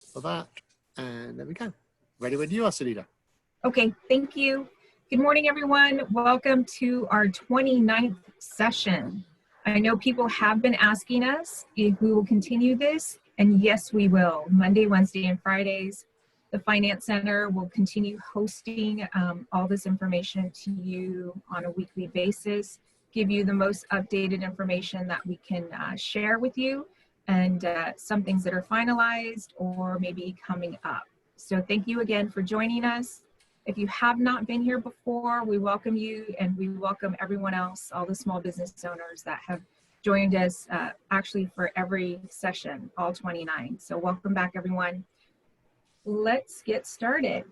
for that. And there we go. Ready when you are, Sunita. Okay, thank you. Good morning, everyone. Welcome to our 29th session. I know people have been asking us if we will continue this, and yes, we will. Monday, Wednesday, and Fridays, the Finance Center will continue hosting all this information to you on a weekly basis, give you the most updated information that we can share with you, and some things that are finalized or maybe coming up. So thank you again for joining us. If you have not been here before, we welcome you, and we welcome everyone else, all the small business owners that have joined us actually for every session, all 29. So welcome back, everyone. Let's get started.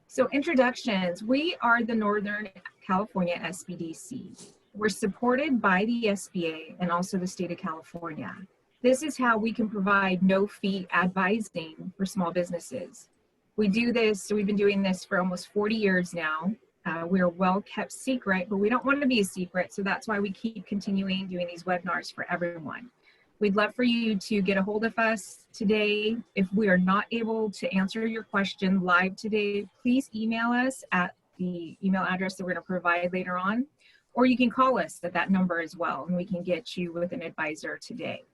So introductions, we are the Northern California SBDC. We're supported by the SBA and also the state of California. This is how we can provide no-fee advising for small businesses. We do this, so we've been doing this for almost 40 years now. We're a well-kept secret, but we don't want to be a secret, so that's why we keep continuing doing these webinars for everyone. We'd love for you to get a hold of us today. If we are not able to answer your question live today, please email us at the email address that we're going to provide later on, or you can call us at that number as well, and we can get you with an advisor today.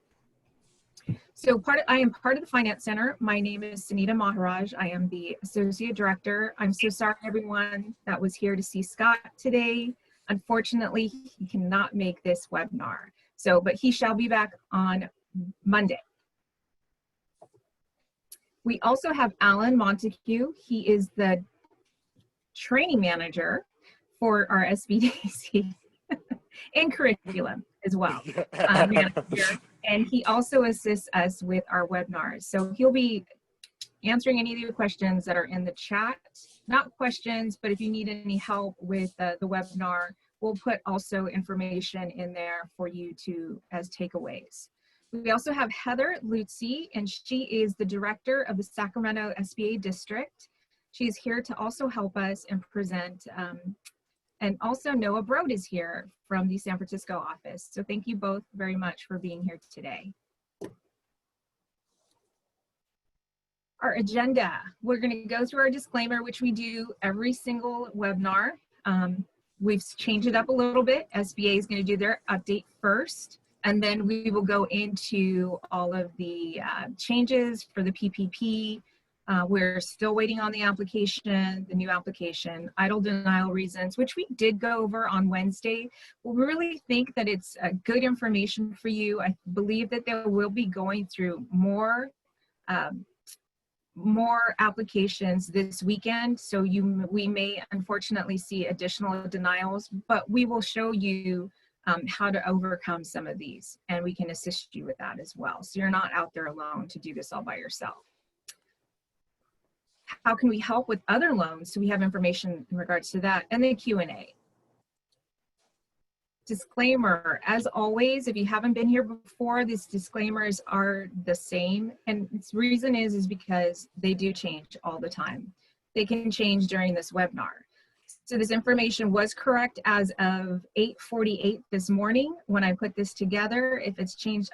So I am part of the Finance Center. My name is Sunita Maharaj. I am the Associate Director. I'm so sorry, everyone that was here to see Scott today. Unfortunately, he cannot make this webinar. But he shall be back on Monday. We also have Alan Montague. He is the training manager for our SBDC and curriculum as well. Manager. And he also assists us with our webinars. So he'll be answering any of your questions that are in the chat. Not questions, but if you need any help with the webinar, we'll put also information in there for you to as takeaways. We also have Heather Lutzi, and she is the director of the Sacramento SBA district. She's here to also help us and present. And also Noah Brode is here from the San Francisco office. So thank you both very much for being here today. Our agenda, we're going to go through our disclaimer, which we do every single webinar. We've changed it up a little bit. SBA is going to do their update first, and then we will go into all of the changes for the PPP. We're still waiting on the application, the new application, EIDL denial reasons, which we did go over on Wednesday. We really think that it's good information for you. I believe that they will be going through more applications this weekend, so we may unfortunately see additional denials, but we will show you how to overcome some of these, and we can assist you with that as well. So you're not out there alone to do this all by yourself. How can we help with other loans? So we have information in regards to that, and then Q&A. Disclaimer, as always, if you haven't been here before, these disclaimers are the same, and its reason is because they do change all the time. They can change during this webinar. So this information was correct as of 8:48 this morning when I put this together. If it's changed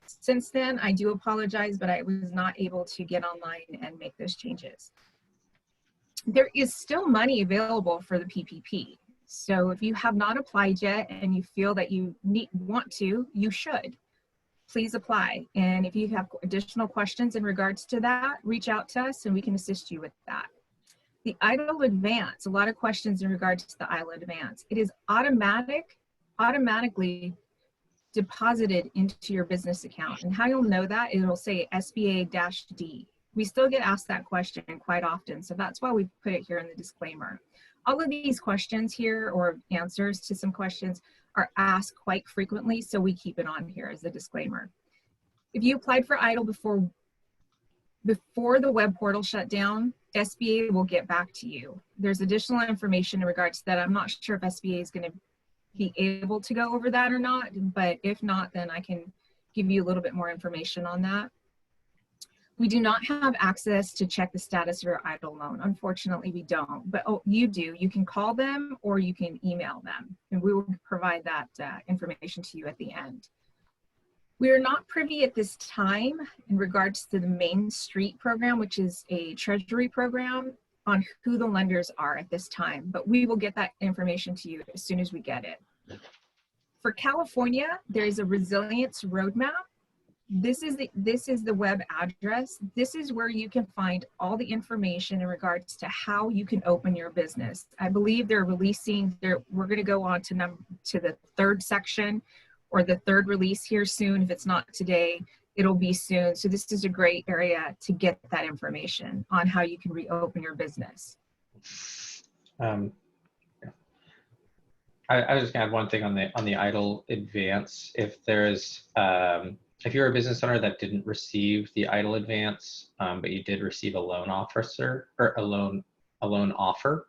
since then, I do apologize, but I was not able to get online and make those changes. There is still money available for the PPP. So if you have not applied yet and you feel that you want to, you should. Please apply. And if you have additional questions in regards to that, reach out to us and we can assist you with that. The EIDL Advance, a lot of questions in regards to the EIDL Advance. It is automatically deposited into your business account. And how you'll know that, it'll say SBA-D. We still get asked that question quite often, so that's why we put it here in the disclaimer. All of these questions here, or answers to some questions, are asked quite frequently, so we keep it on here as a disclaimer. If you applied for EIDL before the web portal shut down, SBA will get back to you. There's additional information in regards to that. I'm not sure if SBA is going to be able to go over that or not, but if not, then I can give you a little bit more information on that. We do not have access to check the status of your EIDL loan. Unfortunately, we don't, but you do. You can call them or you can email them, and we will provide that information to you at the end. We are not privy at this time in regards to the Main Street program, which is a treasury program, on who the lenders are at this time, but we will get that information to you as soon as we get it. For California, there is a resilience roadmap. This is the web address. This is where you can find all the information in regards to how you can open your business. I believe they're releasing, we're gonna go on to the third section or the third release here soon. If it's not today, it'll be soon. So this is a great area to get that information on how you can reopen your business. I was just gonna add one thing on the EIDL advance. If there's if you're a business owner that didn't receive the EIDL advance, but you did receive a loan officer or a loan offer,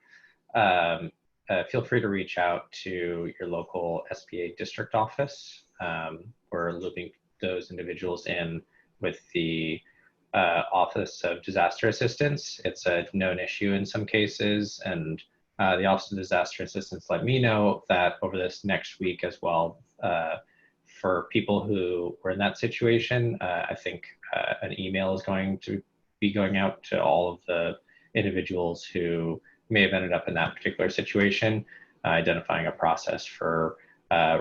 feel free to reach out to your local SBA district office. We're looping those individuals in with the Office of Disaster Assistance. It's a known issue in some cases, and the Office of Disaster Assistance let me know that over this next week as well, for people who were in that situation, I think an email is going to be going out to all of the individuals who may have ended up in that particular situation, identifying a process for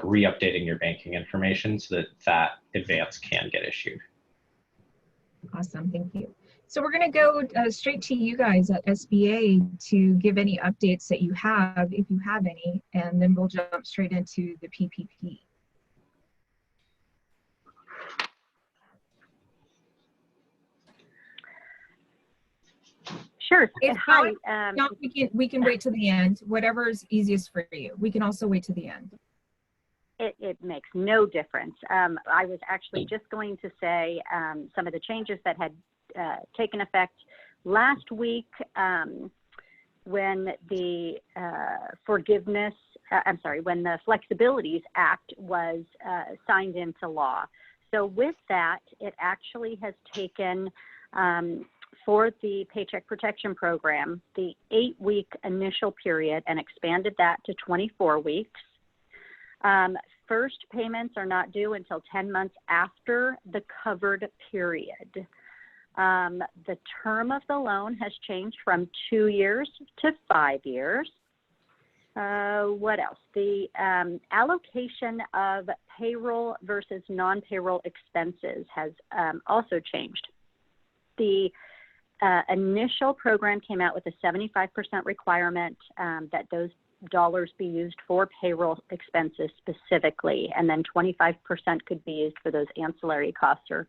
re-updating your banking information so that that advance can get issued. Awesome, thank you. So we're going to go straight to you guys at SBA to give any updates that you have, if you have any, and then we'll jump straight into the PPP. Sure. If Hi. not, we can wait to the end. Whatever is easiest for you. We can also wait to the end. It makes no difference. I was actually just going to say some of the changes that had taken effect last week when the when the Flexibilities Act was signed into law. So with that, it actually has taken for the Paycheck Protection Program, the 8-week initial period, and expanded that to 24 weeks. First payments are not due until 10 months after the covered period. The term of the loan has changed from 2 years to 5 years. What else? The allocation of payroll versus non-payroll expenses has also changed. The initial program came out with a 75% requirement that those dollars be used for payroll expenses specifically, and then 25% could be used for those ancillary costs or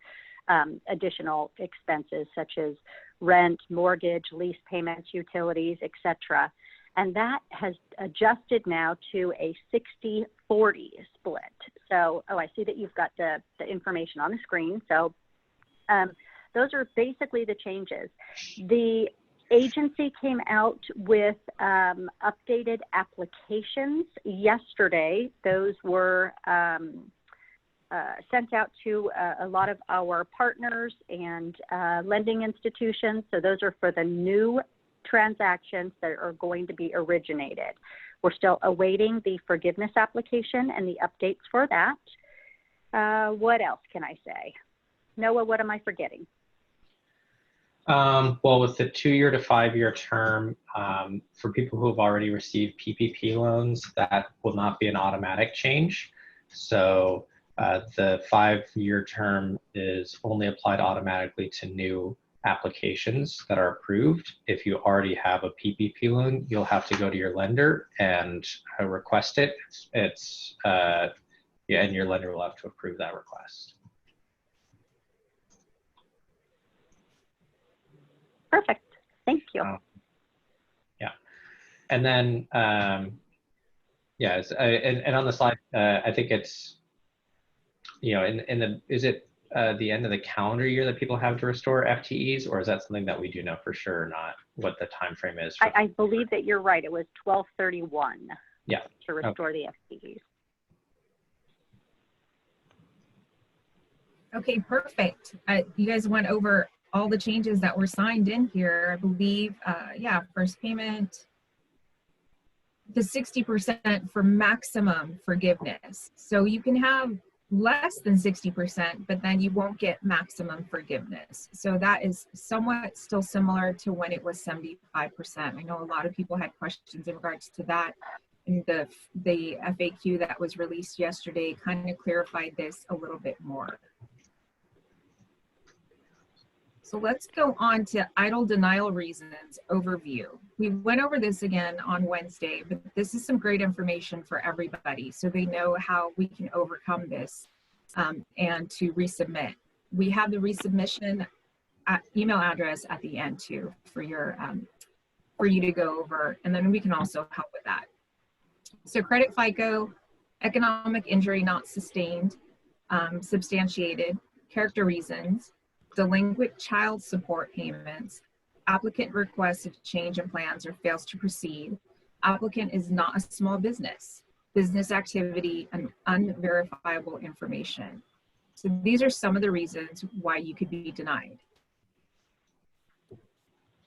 additional expenses such as rent, mortgage, lease payments, utilities, etc. And that has adjusted now to a 60-40 split. So, I see that you've got the information on the screen. So those are basically the changes. The agency came out with updated applications yesterday. Those were sent out to a lot of our partners and lending institutions. So those are for the new transactions that are going to be originated. We're still awaiting the forgiveness application and the updates for that. What else can I say? Noah, what am I forgetting? Well, with the 2-year to 5-year term, for people who have already received PPP loans, that will not be an automatic change. So the 5-year term is only applied automatically to new applications that are approved. If you already have a PPP loan, you'll have to go to your lender and request it. And your lender will have to approve that request. Perfect. Thank you. Yeah. And then, and on the slide, I think it's, is it the end of the calendar year that people have to restore FTEs, or is that something that we do know for sure, not what the time frame is? I believe that you're right. It was 12/31. Yeah. To restore the FTEs. Okay, perfect. You guys went over all the changes that were signed in here. I believe, first payment, the 60% for maximum forgiveness. So you can have less than 60%, but then you won't get maximum forgiveness. So that is somewhat still similar to when it was 75%. I know a lot of people had questions in regards to that. And the FAQ that was released yesterday kind of clarified this a little bit more. So let's go on to EIDL denial reasons overview. We went over this again on Wednesday, but this is some great information for everybody so they know how we can overcome this and to resubmit. We have the resubmission email address at the end too for you to go over, and then we can also help with that. So credit FICO, economic injury not sustained, substantiated, character reasons, delinquent child support payments, applicant requests a change in plans or fails to proceed, applicant is not a small business, business activity, and unverifiable information. So these are some of the reasons why you could be denied.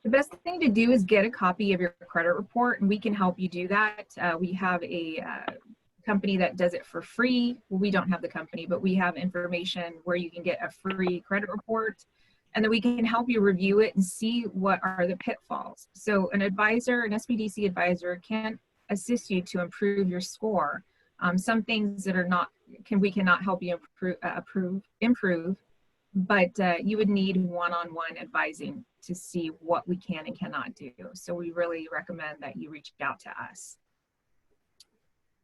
The best thing to do is get a copy of your credit report, and we can help you do that. We have a company that does it for free. Well, we don't have the company, but we have information where you can get a free credit report, and then we can help you review it and see what are the pitfalls. So an advisor, an SBDC advisor, can assist you to improve your score. Some things that are not, we cannot help you improve, but you would need one-on-one advising to see what we can and cannot do. So we really recommend that you reach out to us.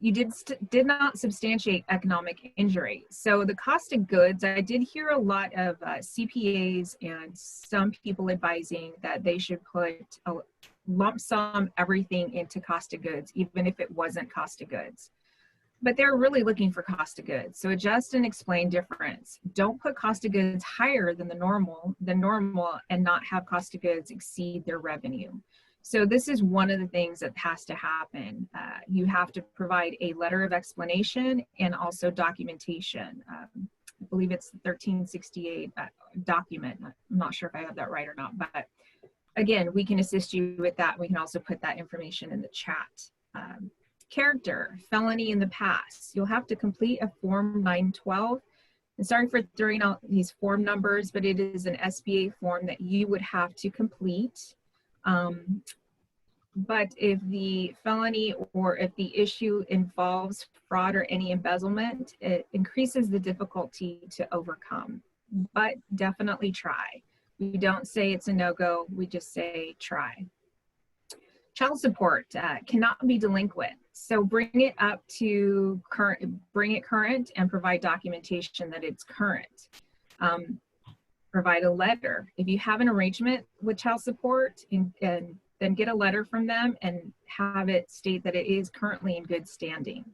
You did not substantiate economic injury. So the cost of goods, I did hear a lot of CPAs and some people advising that they should put a lump sum everything into cost of goods, even if it wasn't cost of goods. But they're really looking for cost of goods. So adjust and explain difference. Don't put cost of goods higher than the normal and not have cost of goods exceed their revenue. So this is one of the things that has to happen. You have to provide a letter of explanation and also documentation. I believe it's 1368 document. I'm not sure if I have that right or not, but again, we can assist you with that. We can also put that information in the chat. Character, felony in the past. You'll have to complete a Form 912. And sorry for throwing out these form numbers, but it is an SBA form that you would have to complete. But if the felony or if the issue involves fraud or any embezzlement, it increases the difficulty to overcome, but definitely try. We don't say it's a no-go, we just say try. Child support cannot be delinquent. So bring it up to current, bring it current and provide documentation that it's current. Provide a letter. If you have an arrangement with child support, and then get a letter from them and have it state that it is currently in good standing.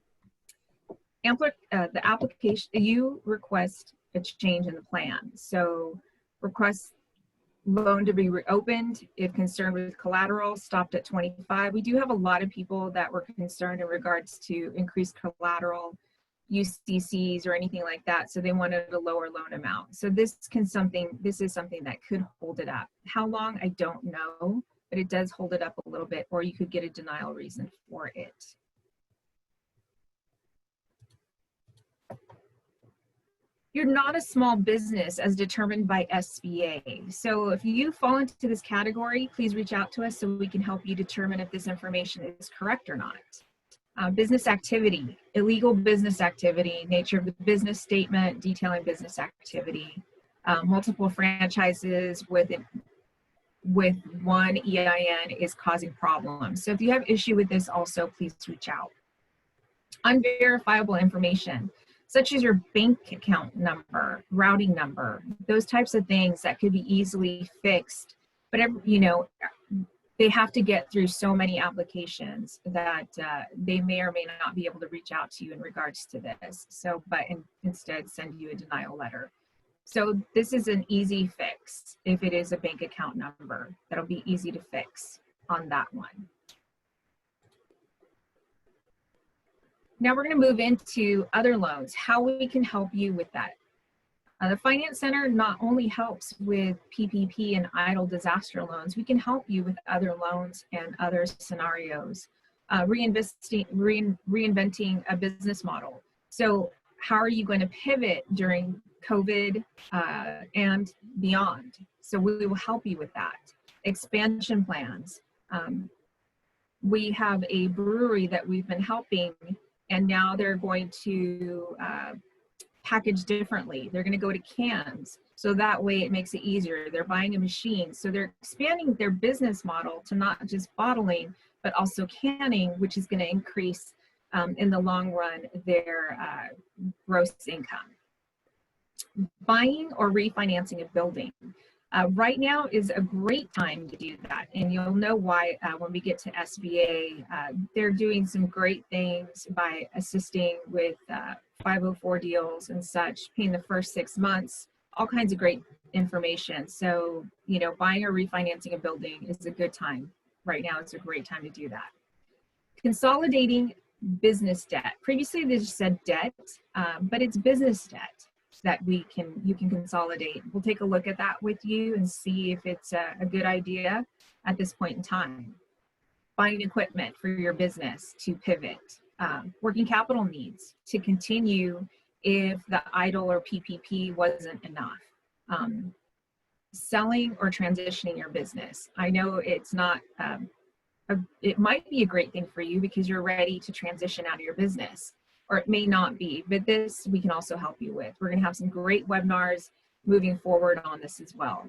The application, you request a change in the plan. So request loan to be reopened if concerned with collateral, stopped at 25. We do have a lot of people that were concerned in regards to increased collateral, UCCs or anything like that. So they wanted a lower loan amount. So this is something that could hold it up. How long, I don't know, but it does hold it up a little bit, or you could get a denial reason for it. You're not a small business as determined by SBA. So if you fall into this category, please reach out to us so we can help you determine if this information is correct or not. Business activity, illegal business activity, nature of the business statement, detailing business activity, multiple franchises with one EIN is causing problems. So if you have issue with this also, please reach out. Unverifiable information, such as your bank account number, routing number, those types of things that could be easily fixed. But you know, they have to get through so many applications that they may or may not be able to reach out to you in regards to this. So, but instead send you a denial letter. So this is an easy fix. If it is a bank account number, that'll be easy to fix on that one. Now we're going to move into other loans, how we can help you with that. The Finance Center not only helps with PPP and EIDL disaster loans, we can help you with other loans and other scenarios. Reinventing a business model. So how are you going to pivot during COVID and beyond? So we will help you with that. Expansion plans. We have a brewery that we've been helping, and now they're going to package differently. They're going to go to cans. So that way it makes it easier. They're buying a machine. So they're expanding their business model to not just bottling, but also canning, which is going to increase in the long run their gross income. Buying or refinancing a building. Right now is a great time to do that. And you'll know why when we get to SBA. They're doing some great things by assisting with 504 deals and such, paying the first 6 months, all kinds of great information. So, you know, buying or refinancing a building is a good time. Right now it's a great time to do that. Consolidating business debt. Previously they just said debt, but it's business debt that you can consolidate. We'll take a look at that with you and see if it's a good idea at this point in time. Buying equipment for your business to pivot. Working capital needs to continue if the EIDL or PPP wasn't enough. Selling or transitioning your business. I know it's not, it might be a great thing for you because you're ready to transition out of your business, or it may not be, but this we can also help you with. We're gonna have some great webinars moving forward on this as well.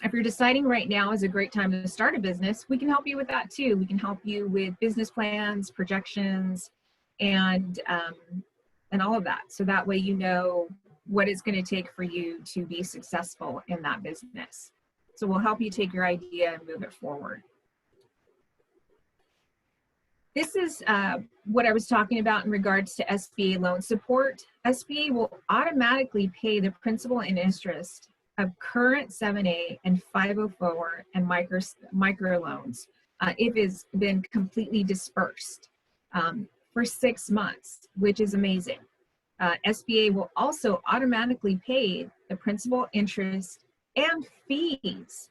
If you're deciding right now is a great time to start a business, we can help you with that too. We can help you with business plans, projections, and all of that. So that way you know what it's going to take for you to be successful in that business. So we'll help you take your idea and move it forward. This is what I was talking about in regards to Sba Loan Support. Sba will automatically pay the principal and interest of current 7A and 504 and micro loans if it's been completely dispersed for 6 months, which is amazing. SBA will also automatically pay the principal, interest, and fees,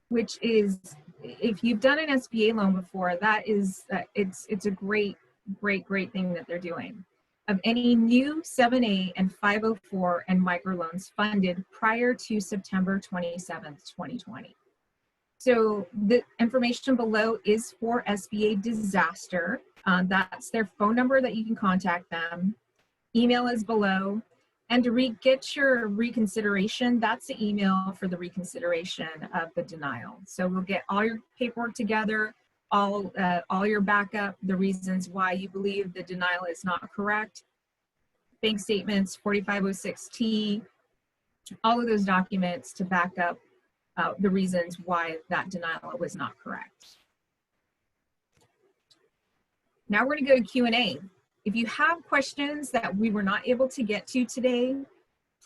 which is, if you've done an SBA loan before, that is, it's a great thing that they're doing. Of any new 7A and 504 and microloans funded prior to September 27th, 2020. So the information below is for SBA Disaster. That's their phone number that you can contact them. Email is below. And to get your reconsideration, that's the email for the reconsideration of the denial. So we'll get all your paperwork together, all your backup, the reasons why you believe the denial is not correct, bank statements, 4506T, all of those documents to back up the reasons why that denial was not correct. Now we're going to go to Q&A. If you have questions that we were not able to get to today,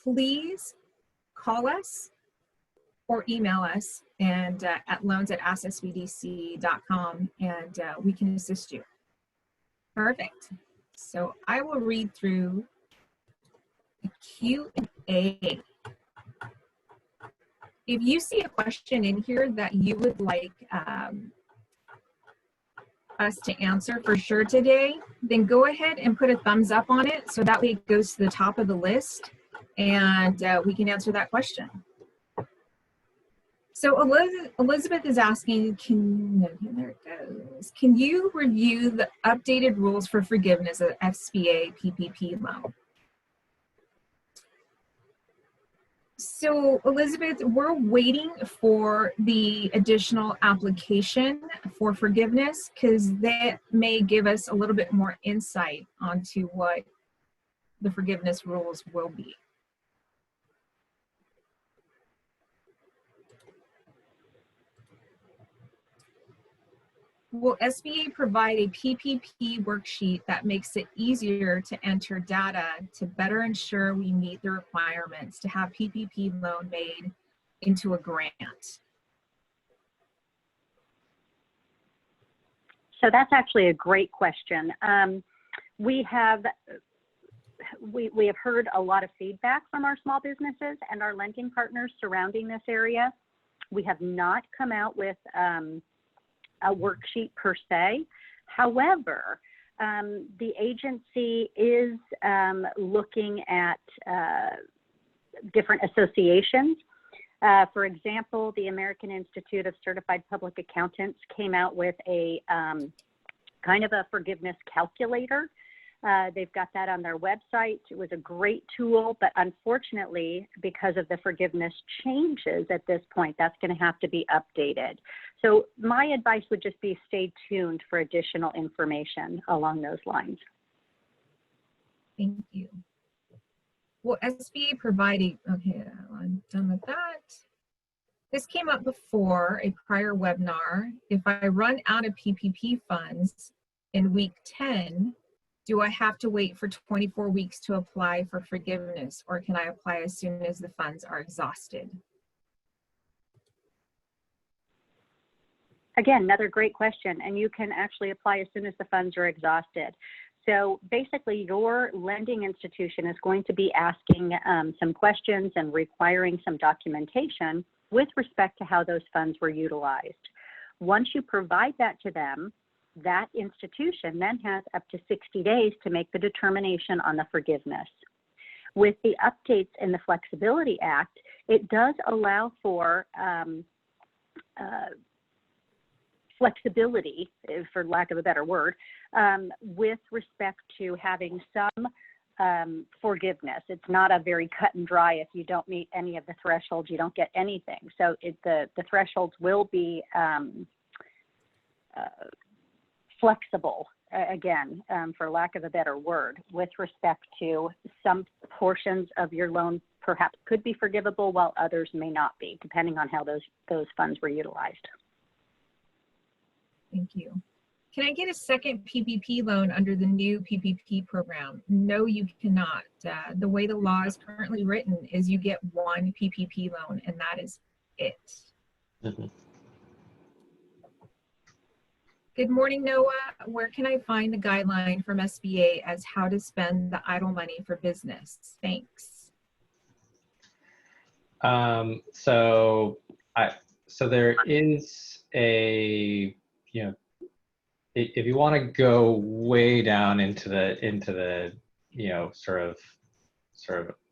please call us or email us and at loans@asksbdc.com, and we can assist you. Perfect. So I will read through the Q&A. If you see a question in here that you would like us to answer for sure today, then go ahead and put a thumbs up on it so that way it goes to the top of the list and we can answer that question. So Elizabeth is asking, there it goes. Can you review the updated rules for forgiveness of SBA PPP loan? So Elizabeth, we're waiting for the additional application for forgiveness because that may give us a little bit more insight onto what the forgiveness rules will be. Will SBA provide a PPP worksheet that makes it easier to enter data to better ensure we meet the requirements to have PPP loan made into a grant? So that's actually a great question. We have heard a lot of feedback from our small businesses and our lending partners surrounding this area. We have not come out with a worksheet per se. However, the agency is looking at different associations. For example, the American Institute of Certified Public Accountants came out with a kind of a forgiveness calculator. They've got that on their website. It was a great tool, but unfortunately, because of the forgiveness changes at this point, that's going to have to be updated. So my advice would just be stay tuned for additional information along those lines. Thank you. Well, SBA providing, okay, I'm done with that. This came up before a prior webinar. If I run out of PPP funds in week 10, do I have to wait for 24 weeks to apply for forgiveness, or can I apply as soon as the funds are exhausted? Again, another great question, and you can actually apply as soon as the funds are exhausted. So basically, your lending institution is going to be asking some questions and requiring some documentation with respect to how those funds were utilized. Once you provide that to them, that institution then has up to 60 days to make the determination on the forgiveness. With the updates in the Flexibility Act, it does allow for flexibility, for lack of a better word, with respect to having some forgiveness. It's not a very cut and dry. If you don't meet any of the thresholds, you don't get anything. So the thresholds will be flexible, again, for lack of a better word, with respect to some portions of your loan perhaps could be forgivable while others may not be, depending on how those funds were utilized. Thank you. Can I get a second PPP loan under the new PPP program? No, you cannot. The way the law is currently written is you get one PPP loan, and that is it. Mm-hmm. Good morning, Noah. Where can I find the guideline from SBA as how to spend the idle money for business? Thanks. So there is a, if you want to go way down into the sort of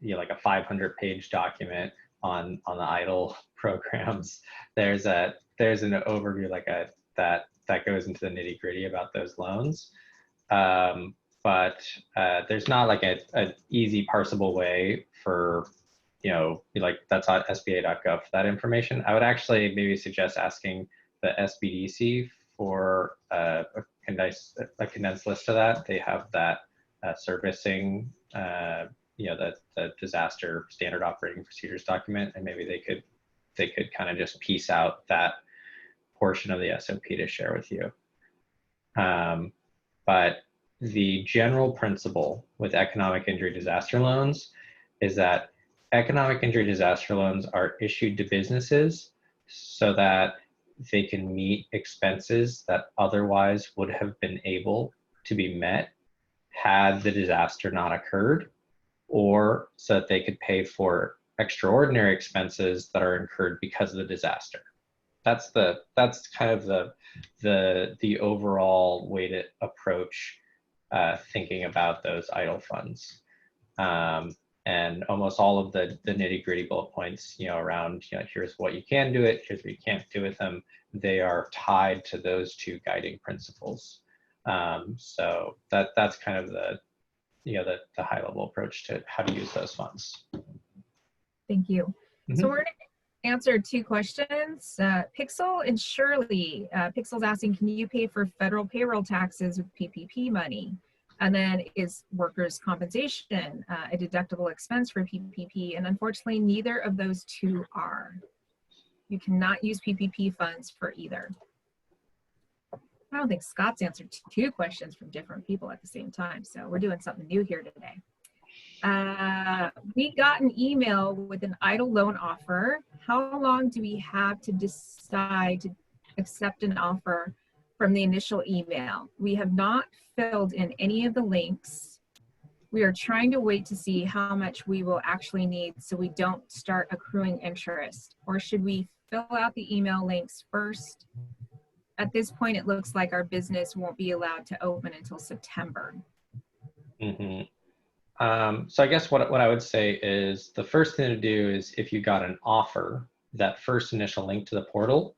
like a 500-page document on the idle programs, there's an overview like that goes into the nitty-gritty about those loans. But there's not like an easy parsable way for, like that's on sba.gov for that information. I would actually maybe suggest asking the SBDC for a condensed list of that. They have that servicing, the disaster standard operating procedures document, and maybe they could kind of just piece out that portion of the SOP to share with you. But the general principle with economic injury disaster loans is that economic injury disaster loans are issued to businesses so that they can meet expenses that otherwise would have been able to be met had the disaster not occurred, or so that they could pay for extraordinary expenses that are incurred because of the disaster. That's kind of the overall way to approach thinking about those idle funds. And almost all of the nitty-gritty bullet points, around, here's what you can do it, here's what you can't do with them, they are tied to those two guiding principles. So that's kind of the high-level approach to how to use those funds. Thank you. Mm-hmm. So we're going to answer two questions. Pixel and Shirley. Pixel's asking, can you pay for federal payroll taxes with PPP money? And then, is workers' compensation a deductible expense for PPP? And unfortunately, neither of those two are. You cannot use PPP funds for either. I don't think Scott's answered two questions from different people at the same time, so we're doing something new here today. We got an email with an idle loan offer. How long do we have to decide to accept an offer from the initial email? We have not filled in any of the links. We are trying to wait to see how much we will actually need so we don't start accruing interest. Or should we fill out the email links first at this point, it looks like our business won't be allowed to open until September. Mm-hmm. So I guess what I would say is the first thing to do is if you got an offer, that first initial link to the portal,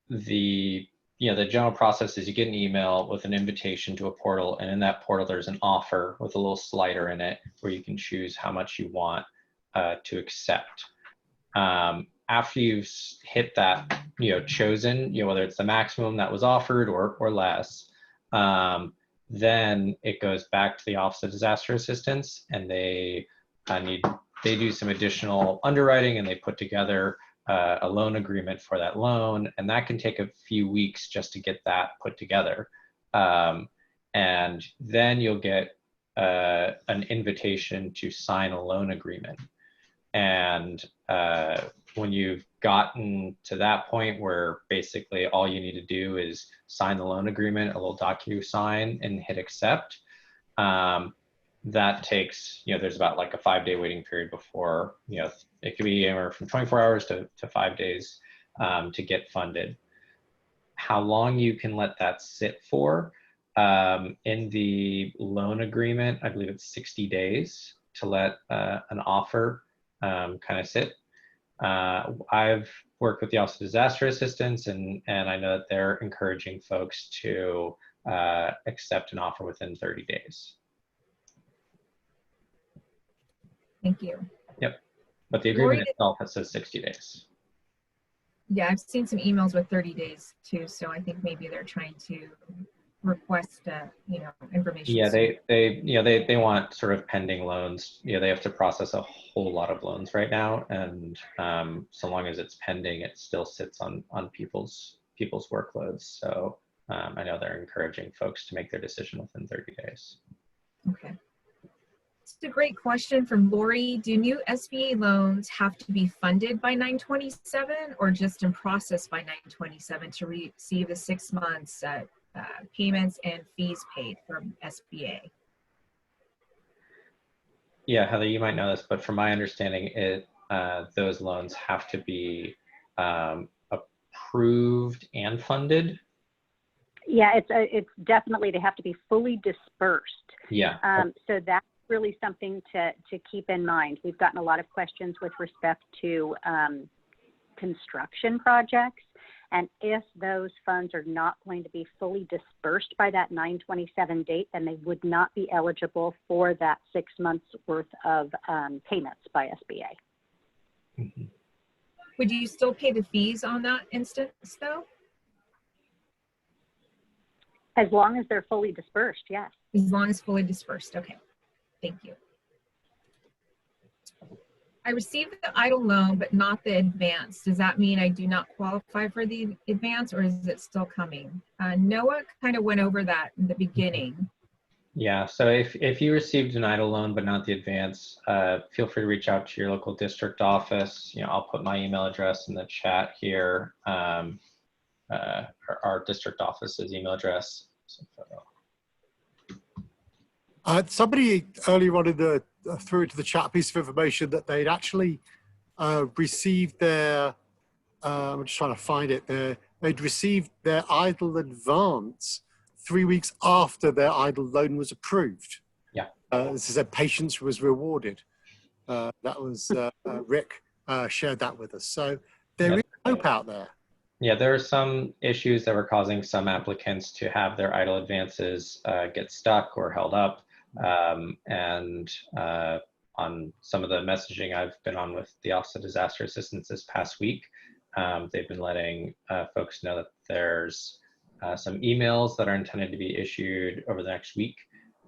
the general process is you get an email with an invitation to a portal, and in that portal there's an offer with a little slider in it where you can choose how much you want to accept. After you've hit that, chosen, whether it's the maximum that was offered or less, then it goes back to the Office of Disaster Assistance, and they do some additional underwriting, and they put together a loan agreement for that loan, and that can take a few weeks just to get that put together. And then you'll get an invitation to sign a loan agreement. And when you've gotten to that point where basically all you need to do is sign the loan agreement, a little DocuSign, and hit accept, that takes, there's about like a 5-day waiting period before, it could be anywhere from 24 hours to 5 days to get funded. How long you can let that sit for, in the loan agreement, I believe it's 60 days to let an offer kind of sit. I've worked with the Office of Disaster Assistance, and I know that they're encouraging folks to accept an offer within 30 days. Thank you. Yep. But the agreement itself says 60 days. Yeah, I've seen some emails with 30 days too, so I think maybe they're trying to request, information. Yeah, they want sort of pending loans. They have to process a whole lot of loans right now, and so long as it's pending, it still sits on people's workloads. So I know they're encouraging folks to make their decision within 30 days. Okay. It's a great question from Lori. Do new SBA loans have to be funded by 9/27 or just in process by 9/27 to receive the 6 months payments and fees paid from SBA? Yeah, Heather, you might know this, but from my understanding, those loans have to be approved and funded. Yeah, it's definitely, they have to be fully dispersed. Yeah. So that's really something to keep in mind. We've gotten a lot of questions with respect to construction projects. And if those funds are not going to be fully dispersed by that 9/27 date, then they would not be eligible for that 6 months worth of payments by SBA. Mm-hmm. Would you still pay the fees on that instance though? As long as they're fully dispersed, yes. As long as fully dispersed, okay. Thank you. I received the EIDL loan, but not the advance. Does that mean I do not qualify for the advance, or is it still coming? Noah kind of went over that in the beginning. Yeah, so if you received an EIDL loan but not the advance, feel free to reach out to your local district office. I'll put my email address in the chat here. Our district office's email address. Somebody earlier on threw into the chat a piece of information that they'd actually received their, I'm just trying to find it, they'd received their EIDL advance 3 weeks after their EIDL loan was approved. Yeah. This is a patience was rewarded. That was Rick shared that with us. So there is hope out there. Yeah, there are some issues that were causing some applicants to have their EIDL advances get stuck or held up. And on some of the messaging I've been on with the Office of Disaster Assistance this past week, they've been letting folks know that there's some emails that are intended to be issued over the next week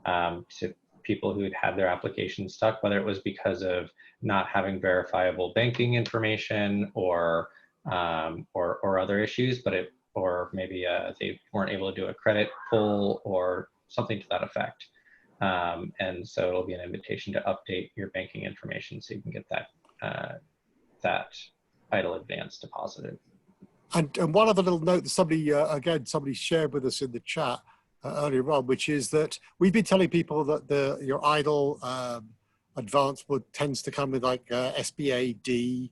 to people who had their applications stuck, whether it was because of not having verifiable banking information or other issues, or maybe they weren't able to do a credit pull or something to that effect. And so it'll be an invitation to update your banking information so you can get that EIDL advance deposited. And one other little note that somebody shared with us in the chat earlier on, which is that we've been telling people that your EIDL advance tends to come with like SBA D,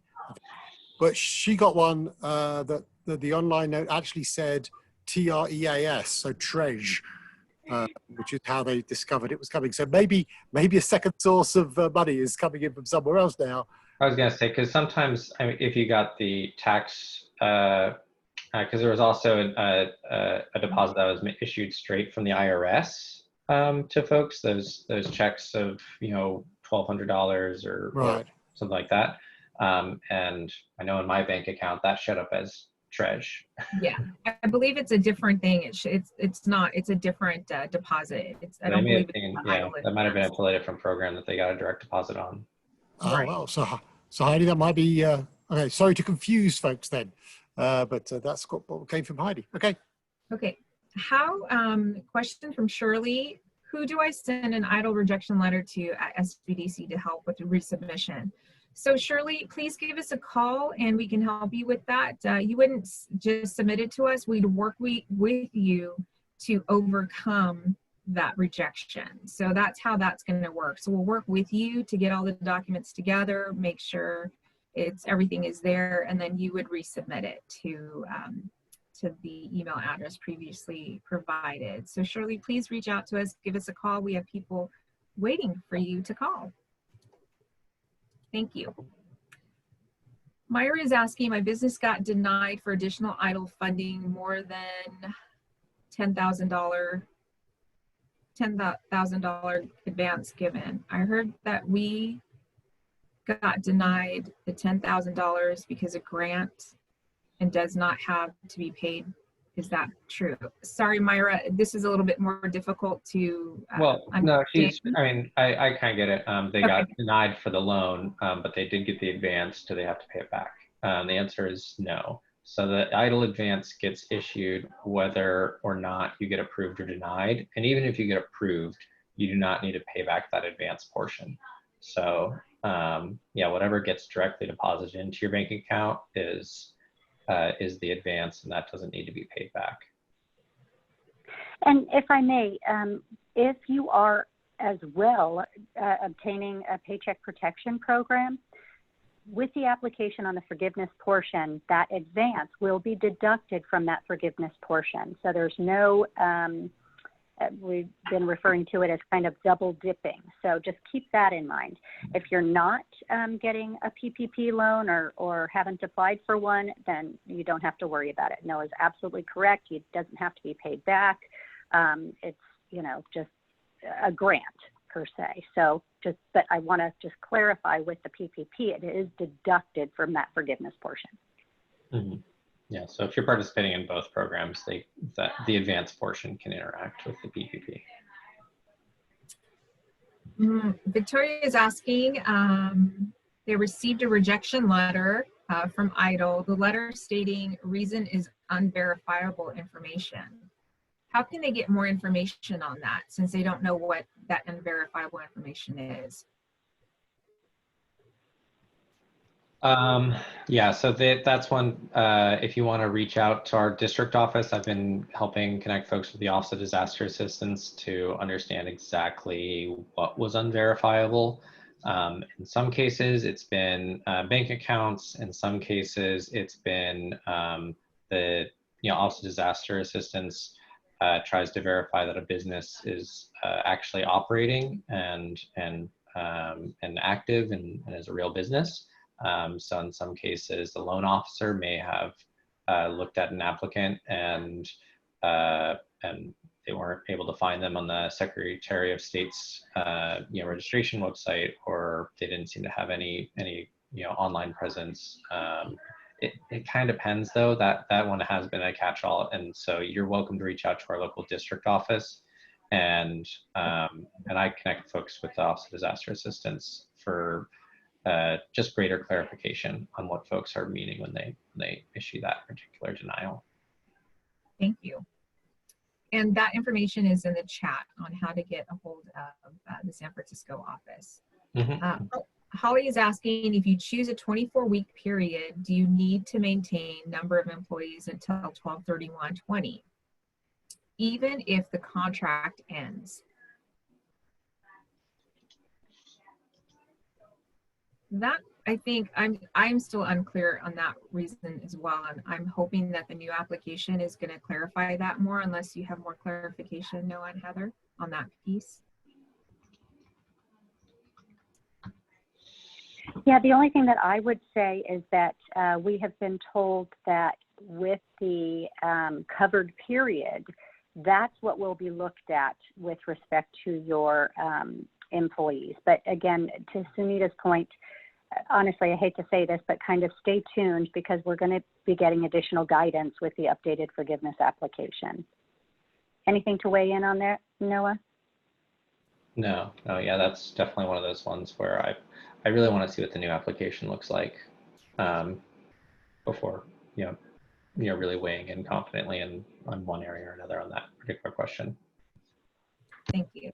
but she got one that the online note actually said TREAS, so TREJ, which is how they discovered it was coming. So maybe a second source of money is coming in from somewhere else now. I was going to say, because sometimes, I mean, if you got the tax, because there was also a deposit that was issued straight from the IRS to folks, those checks of, you know, $1,200 or something like that. And I know in my bank account that showed up as TREJ. Yeah, I believe it's a different thing. It's not. It's a different deposit. I don't believe it's that might have been a totally different program that they got a direct deposit on. Oh, right. well, so Heidi, that might be okay. Sorry to confuse folks then, but that's what came from Heidi. Okay. Okay. Question from Shirley. Who do I send an EIDL rejection letter to at SBDC to help with the resubmission? So Shirley, please give us a call and we can help you with that. You wouldn't just submit it to us. We'd work with you to overcome that rejection. So that's how that's going to work. So we'll work with you to get all the documents together, make sure everything is there, and then you would resubmit it to the email address previously provided. So Shirley, please reach out to us, give us a call. We have people waiting for you to call. Thank you. Myra is asking, my business got denied for additional EIDL funding more than $10,000 advance given. I heard that we got denied the $10,000 because of grant and does not have to be paid. Is that true? Sorry, Myra, this is a little bit more difficult to no, I kind of get it. They got denied for the loan, but they did get the advance. Do they have to pay it back? The answer is no. So the EIDL advance gets issued whether or not you get approved or denied. And even if you get approved, you do not need to pay back that advance portion. So yeah, whatever gets directly deposited into your bank account is the advance, and that doesn't need to be paid back. And if I may, if you are as well obtaining a paycheck protection program, with the application on the forgiveness portion, that advance will be deducted from that forgiveness portion. So there's no, we've been referring to it as kind of double dipping. So just keep that in mind. If you're not getting a PPP loan or haven't applied for one, then you don't have to worry about it. No, is absolutely correct. It doesn't have to be paid back. It's, you know, just a grant per se. So but I want to just clarify with the PPP, it is deducted from that forgiveness portion. Mm-hmm. Yeah, so if you're participating in both programs, the advance portion can interact with the PPP. Victoria is asking, they received a rejection letter from EIDL, the letter stating reason is unverifiable information. How can they get more information on that since they don't know what that unverifiable information is? Yeah, so that's one, if you want to reach out to our district office, I've been helping connect folks with the Office of Disaster Assistance to understand exactly what was unverifiable. In some cases, it's been bank accounts. In some cases, it's been the Office of Disaster Assistance tries to verify that a business is actually operating and active and is a real business. So in some cases, the loan officer may have looked at an applicant and they weren't able to find them on the Secretary of State's registration website, or they didn't seem to have any online presence. It kind of depends though. That one has been a catch-all, and so you're welcome to reach out to our local district office, and I connect folks with the Office of Disaster Assistance for just greater clarification on what folks are meaning when they issue that particular denial. Thank you. And that information is in the chat on how to get a hold of the San Francisco office. Mm-hmm. Holly is asking, if you choose a 24-week period, do you need to maintain number of employees until 12/31/20, even if the contract ends? That, I think I'm still unclear on that reason as well. And I'm hoping that the new application is going to clarify that more, unless you have more clarification, Noah and Heather, on that piece. Yeah, the only thing that I would say is that we have been told that with the covered period, that's what will be looked at with respect to your employees. But again, to Sunita's point, honestly, I hate to say this, but kind of stay tuned, because we're going to be getting additional guidance with the updated forgiveness application. Anything to weigh in on there, Noah? No, yeah, that's definitely one of those ones where I really want to see what the new application looks like before, really weighing in confidently on one area or another on that particular question. Thank you.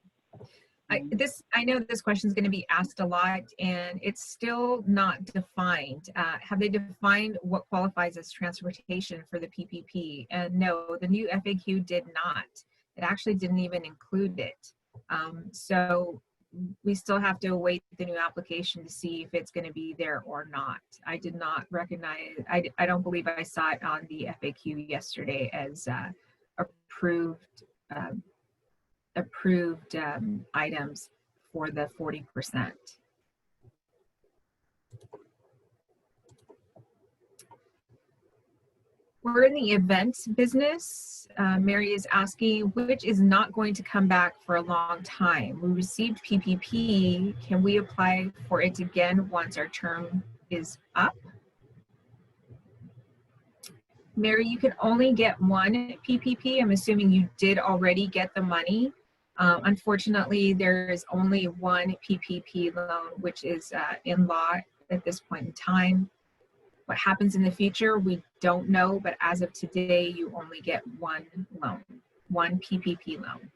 I know this question is going to be asked a lot, and it's still not defined. Have they defined what qualifies as transportation for the PPP? And no, the new FAQ did not. It actually didn't even include it. So we still have to await the new application to see if it's going to be there or not. I did not recognize, I don't believe I saw it on the FAQ yesterday as approved items for the 40%. We're in the events business. Mary is asking, which is not going to come back for a long time. We received PPP. Can we apply for it again once our term is up? Mary, you can only get one PPP. I'm assuming you did already get the money. Unfortunately, there is only one PPP loan, which is in law at this point in time. What happens in the future, we don't know, but as of today, you only get one loan, one PPP loan.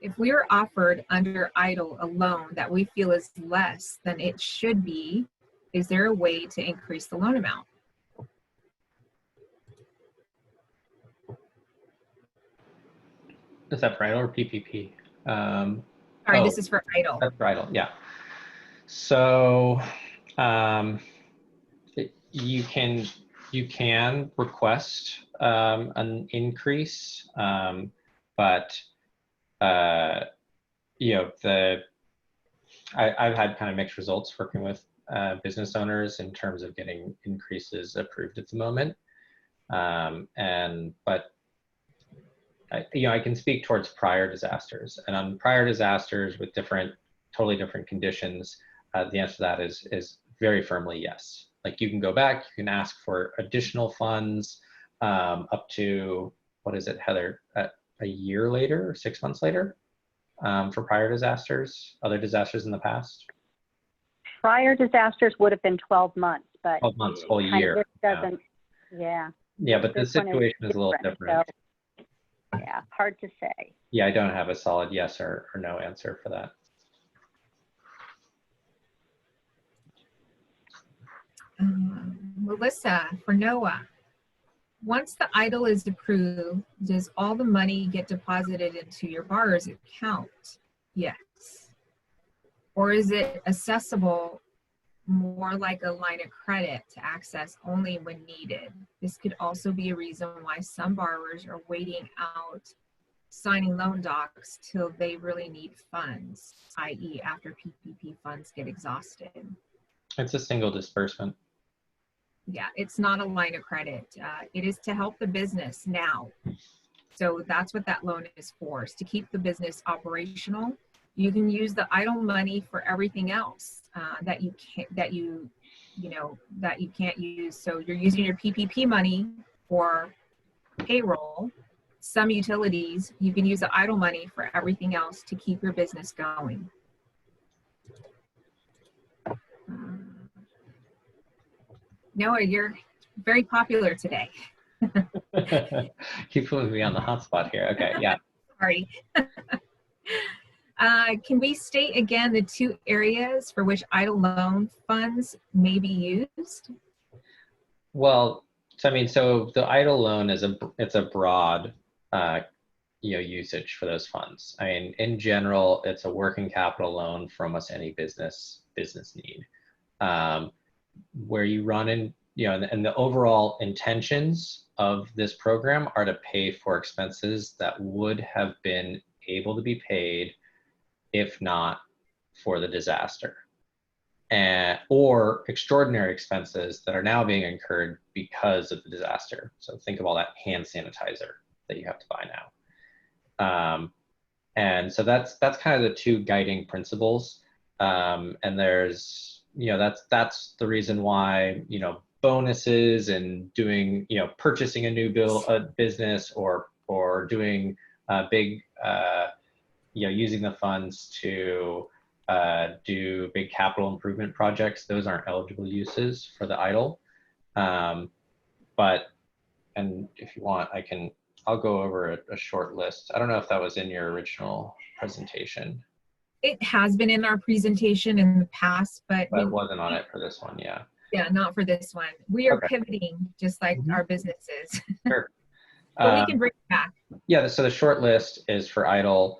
If we are offered under EIDL a loan that we feel is less than it should be, is there a way to increase the loan amount? Is that for EIDL or PPP? Sorry, this is for EIDL. That's for EIDL, yeah. So you can request an increase, but I've had kind of mixed results working with business owners in terms of getting increases approved at the moment, but I can speak towards prior disasters, and on prior disasters with totally different conditions. The answer to that is very firmly yes. Like, you can go back, you can ask for additional funds up to, what is it, Heather, a year later or 6 months later for prior disasters, other disasters in the past? Prior disasters would have been 12 months, but 12 months, whole year. This doesn't, yeah. Yeah, but the situation is a little different. So, yeah, hard to say. Yeah, I don't have a solid yes or no answer for that. Melissa, for Noah, once the EIDL is approved, does all the money get deposited into your borrower's account? Yes. Or is it accessible more like a line of credit to access only when needed? This could also be a reason why some borrowers are waiting out signing loan docs till they really need funds, i.e. after PPP funds get exhausted. It's a single disbursement. Yeah, it's not a line of credit. It is to help the business now. So that's what that loan is for, is to keep the business operational. You can use the EIDL money for everything else that you can't use. So you're using your PPP money for payroll. Some utilities, you can use the EIDL money for everything else to keep your business going. Noah, you're very popular today. Keep putting me on the hot spot here. Okay, yeah. Sorry. Can we state again the two areas for which EIDL loan funds may be used? Well, so the EIDL loan is it's a broad usage for those funds. I mean, in general, it's a working capital loan for almost any business need. Where you run in, and the overall intentions of this program are to pay for expenses that would have been able to be paid if not for the disaster, or extraordinary expenses that are now being incurred because of the disaster. So think of all that hand sanitizer that you have to buy now. And so that's kind of the two guiding principles. And there's, that's the reason why, bonuses and doing, purchasing a new business or doing big, using the funds to do big capital improvement projects, those aren't eligible uses for the EIDL. And if you want, I'll go over a short list. I don't know if that was in your original presentation. It has been in our presentation in the past, but it wasn't on it for this one, yeah. Yeah, not for this one. We are Okay. pivoting just like our businesses. Sure. But we can bring it back. Yeah, so the short list is for EIDL,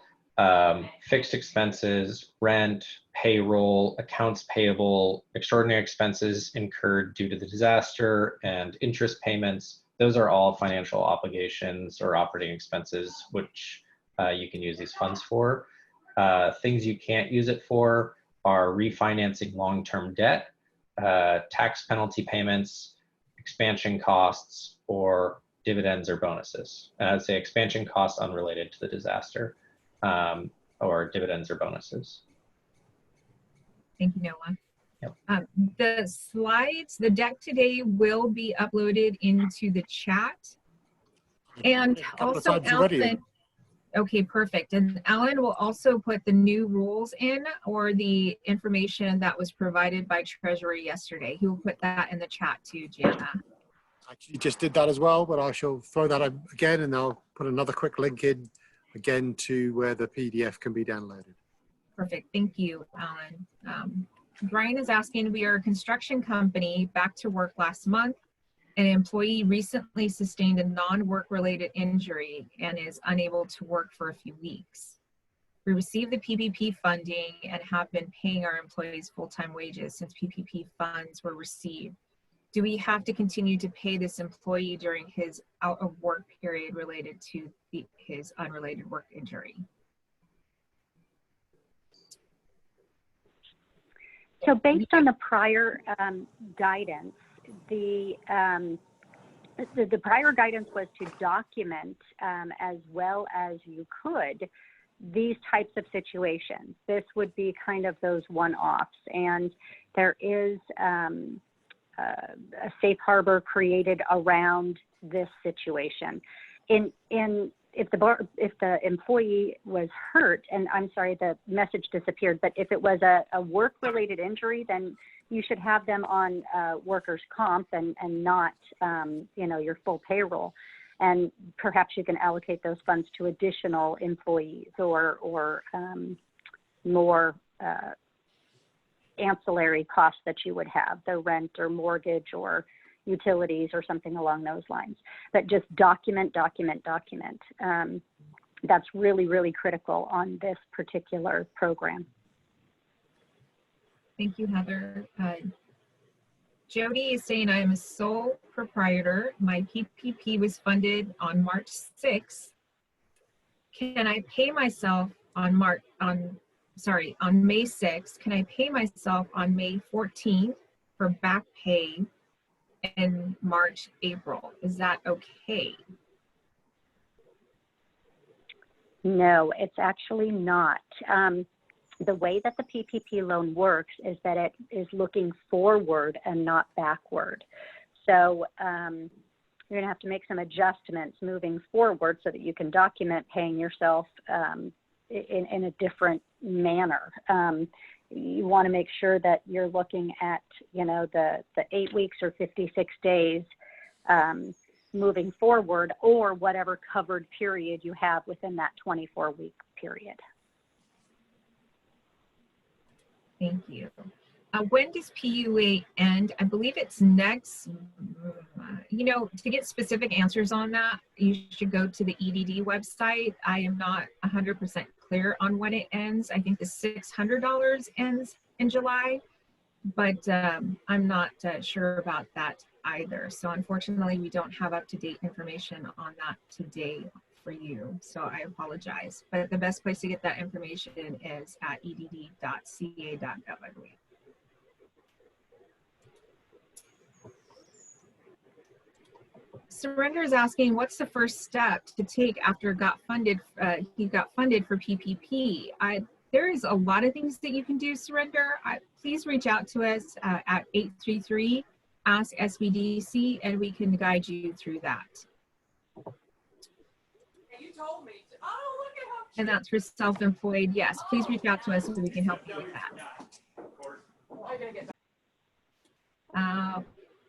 fixed expenses, rent, payroll, accounts payable, extraordinary expenses incurred due to the disaster, and interest payments. Those are all financial obligations or operating expenses, which you can use these funds for. Things you can't use it for are refinancing long-term debt, tax penalty payments, expansion costs, or dividends or bonuses. And I'd say expansion costs unrelated to the disaster, or dividends or bonuses. Thank you, Noah. Yep. The slides, the deck today will be uploaded into the chat. And also, Alan, okay, perfect. And Alan will also put the new rules in, or the information that was provided by Treasury yesterday. He will put that in the chat too, Jana. Actually, just did that as well, but I shall throw that up again, and I'll put another quick link in again to where the PDF can be downloaded. Perfect. Thank you, Alan. Brian is asking, we are a construction company back to work last month. An employee recently sustained a non-work related injury and is unable to work for a few weeks. We received the PPP funding and have been paying our employees full-time wages since PPP funds were received. Do we have to continue to pay this employee during his out of work period related to his unrelated work injury? So based on the prior guidance, the prior guidance was to document as well as you could these types of situations. This would be kind of those one-offs, and there is a safe harbor created around this situation. If the employee was hurt, and I'm sorry, the message disappeared, but if it was a work-related injury, then you should have them on workers' comp and not, your full payroll. And perhaps you can allocate those funds to additional employees or more ancillary costs that you would have, the rent or mortgage or utilities or something along those lines. But just document. That's really, really critical on this particular program. Thank you, Heather. Jody is saying, I am a sole proprietor. My PPP was funded on March 6th. Can I pay myself on May 6th? Can I pay myself on May 14th for back pay in March, April? Is that okay? No, it's actually not. The way that the PPP loan works is that it is looking forward and not backward. So you're going to have to make some adjustments moving forward so that you can document paying yourself in a different manner. You want to make sure that you're looking at, the 8 weeks or 56 days moving forward, or whatever covered period you have within that 24-week period. Thank you. When does PUA end? I believe it's next, You know, to get specific answers on that, you should go to the EDD website. I am not 100% clear on when it ends. I think the $600 ends in July, but I'm not sure about that either. So unfortunately, we don't have up-to-date information on that today for you. So I apologize. But the best place to get that information is at edd.ca.gov, I believe. Surrender is asking, what's the first step to take after he got funded for PPP? There is a lot of things that you can do, Surrender. Please reach out to us at 833-ASK-SBDC, and we can guide you through that. You told me. Oh, look at how. And that's for self-employed. Yes, please reach out to us so we can help you with that.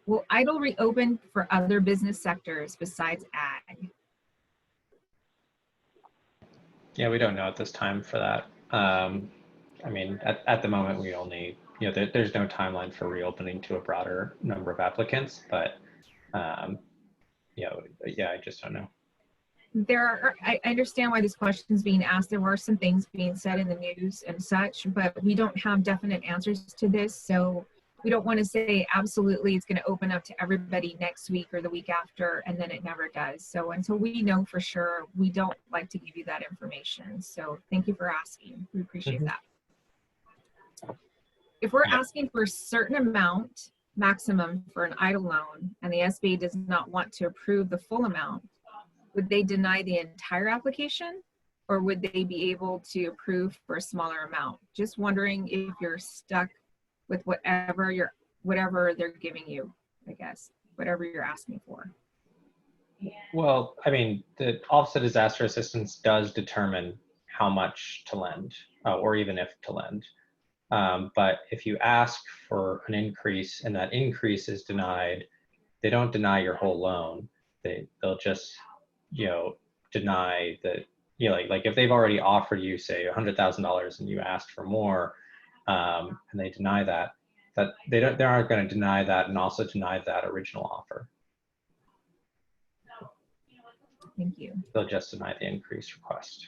Will EIDL reopen for other business sectors besides ag? Yeah, we don't know at this time for that. I mean, at the moment, we only, there's no timeline for reopening to a broader number of applicants, but, yeah, I just don't know. I understand why this question is being asked. There were some things being said in the news and such, but we don't have definite answers to this. So we don't want to say absolutely it's going to open up to everybody next week or the week after, and then it never does. So until we know for sure, we don't like to give you that information. So thank you for asking. We appreciate that. If we're asking for a certain amount maximum for an EIDL loan and the SBA does not want to approve the full amount, would they deny the entire application, or would they be able to approve for a smaller amount? Just wondering if you're stuck with whatever they're giving you, I guess, whatever you're asking for. Well, I mean, the Office of Disaster Assistance does determine how much to lend, or even if to lend. But if you ask for an increase and that increase is denied, they don't deny your whole loan. They'll just, deny that, like if they've already offered you, say, $100,000 and you asked for more, and they deny that they aren't going to deny that and also deny that original offer. Thank you. They'll just deny the increase request.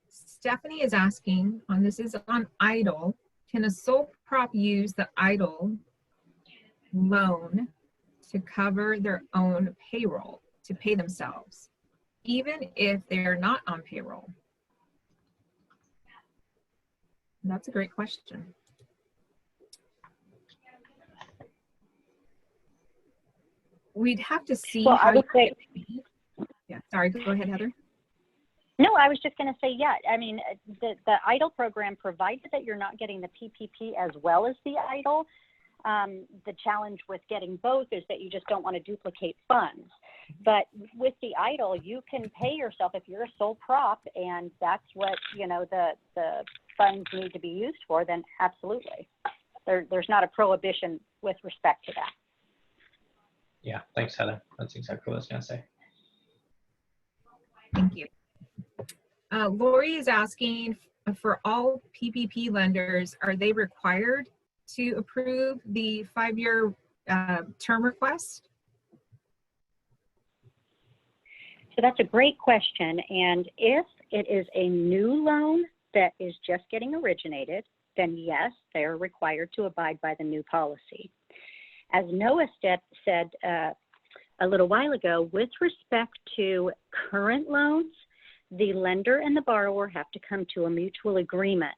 Stephanie is asking, this is on EIDL, can a sole prop use the EIDL loan to cover their own payroll, to pay themselves, even if they're not on payroll? That's a great question. We'd have to see. Well, I would say, yeah, sorry, go ahead, Heather. no, I was just going to say, yeah, I mean, the EIDL program, provided that you're not getting the PPP as well as the EIDL, the challenge with getting both is that you just don't want to duplicate funds. But with the EIDL, you can pay yourself if you're a sole prop, and that's what, the funds need to be used for, then absolutely. There's not a prohibition with respect to that. Yeah, thanks, Heather. That's exactly what I was going to say. Thank you. Lori is asking, for all PPP lenders, are they required to approve the 5-year term request? So that's a great question. And if it is a new loan that is just getting originated, then yes, they are required to abide by the new policy. As Noah said a little while ago, with respect to current loans, the lender and the borrower have to come to a mutual agreement.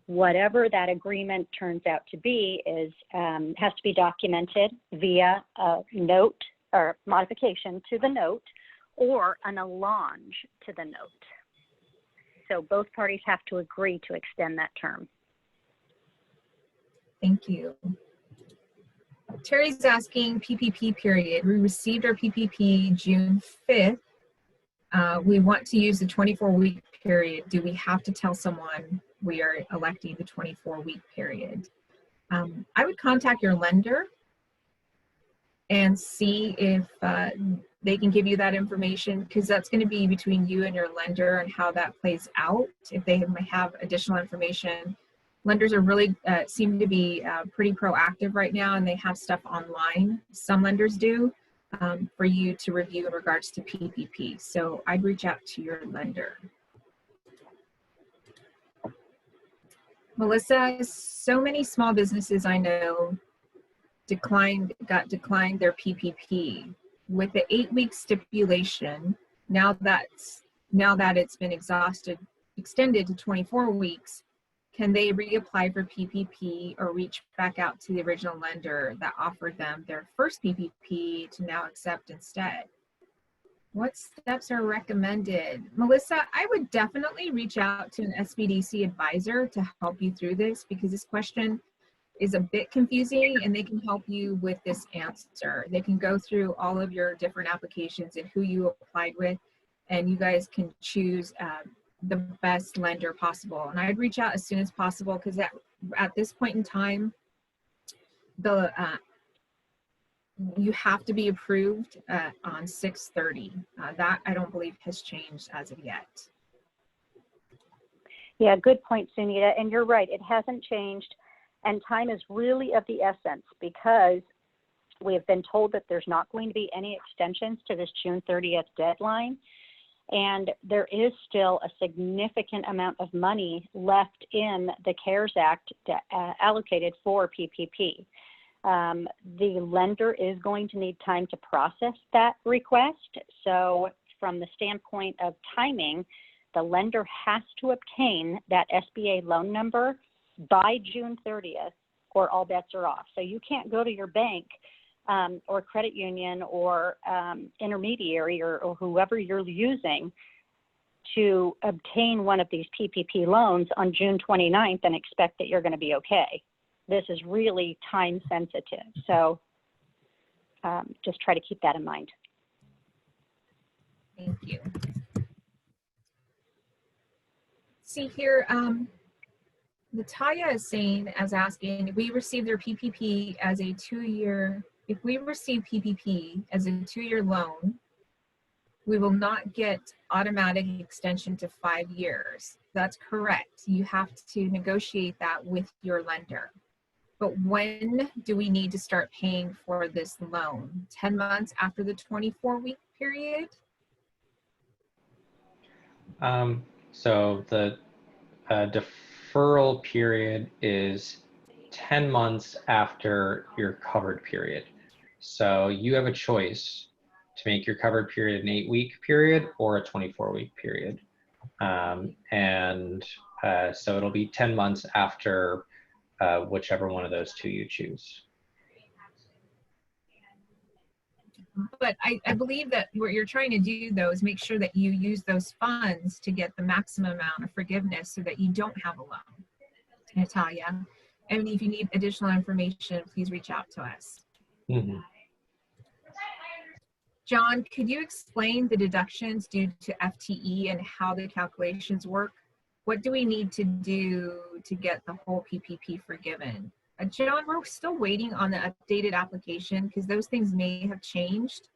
Whatever that agreement turns out to be has to be documented via a note or modification to the note or an allonge to the note. So both parties have to agree to extend that term. Thank you. Terry's asking PPP period. We received our PPP June 5th. We want to use the 24-week period. Do we have to tell someone we are electing the 24-week period? I would contact your lender and see if they can give you that information, because that's going to be between you and your lender and how that plays out. If they might have additional information Lenders are really seem to be pretty proactive right now, and they have stuff online. Some lenders do for you to review in regards to PPP. So I'd reach out to your lender. Melissa, so many small businesses I know got declined their PPP with the 8-week stipulation. Now that it's been extended to 24 weeks, can they reapply for PPP or reach back out to the original lender that offered them their first PPP to now accept instead? What steps are recommended? Melissa, I would definitely reach out to an SBDC advisor to help you through this, because this question is a bit confusing and they can help you with this answer. They can go through all of your different applications and who you applied with, and you guys can choose the best lender possible. And I'd reach out as soon as possible, because at this point in time, you have to be approved on 6/30. That I don't believe has changed as of yet. Yeah, good point, Sunita. And you're right, it hasn't changed. And time is really of the essence, because we have been told that there's not going to be any extensions to this June 30th deadline. And there is still a significant amount of money left in the CARES Act allocated for PPP. The lender is going to need time to process that request. So from the standpoint of timing, the lender has to obtain that SBA loan number by June 30th, or all bets are off. So you can't go to your bank or credit union or intermediary or whoever you're using to obtain one of these PPP loans on June 29th and expect that you're going to be okay. This is really time sensitive. So just try to keep that in mind. Thank you. See here, Natalia is asking, if we receive their PPP as a 2-year, if we receive PPP as a 2-year loan, we will not get automatic extension to 5 years. That's correct. You have to negotiate that with your lender. But when do we need to start paying for this loan? 10 months after the 24-week period? So the deferral period is 10 months after your covered period. So you have a choice to make your covered period an 8-week period or a 24-week period. So it'll be 10 months after whichever one of those two you choose. But I believe that what you're trying to do, though, is make sure that you use those funds to get the maximum amount of forgiveness so that you don't have a loan, Natalia. And if you need additional information, please reach out to us. Mm-hmm. John, could you explain the deductions due to FTE and how the calculations work? What do we need to do to get the whole PPP forgiven? John, we're still waiting on the updated application because those things may have changed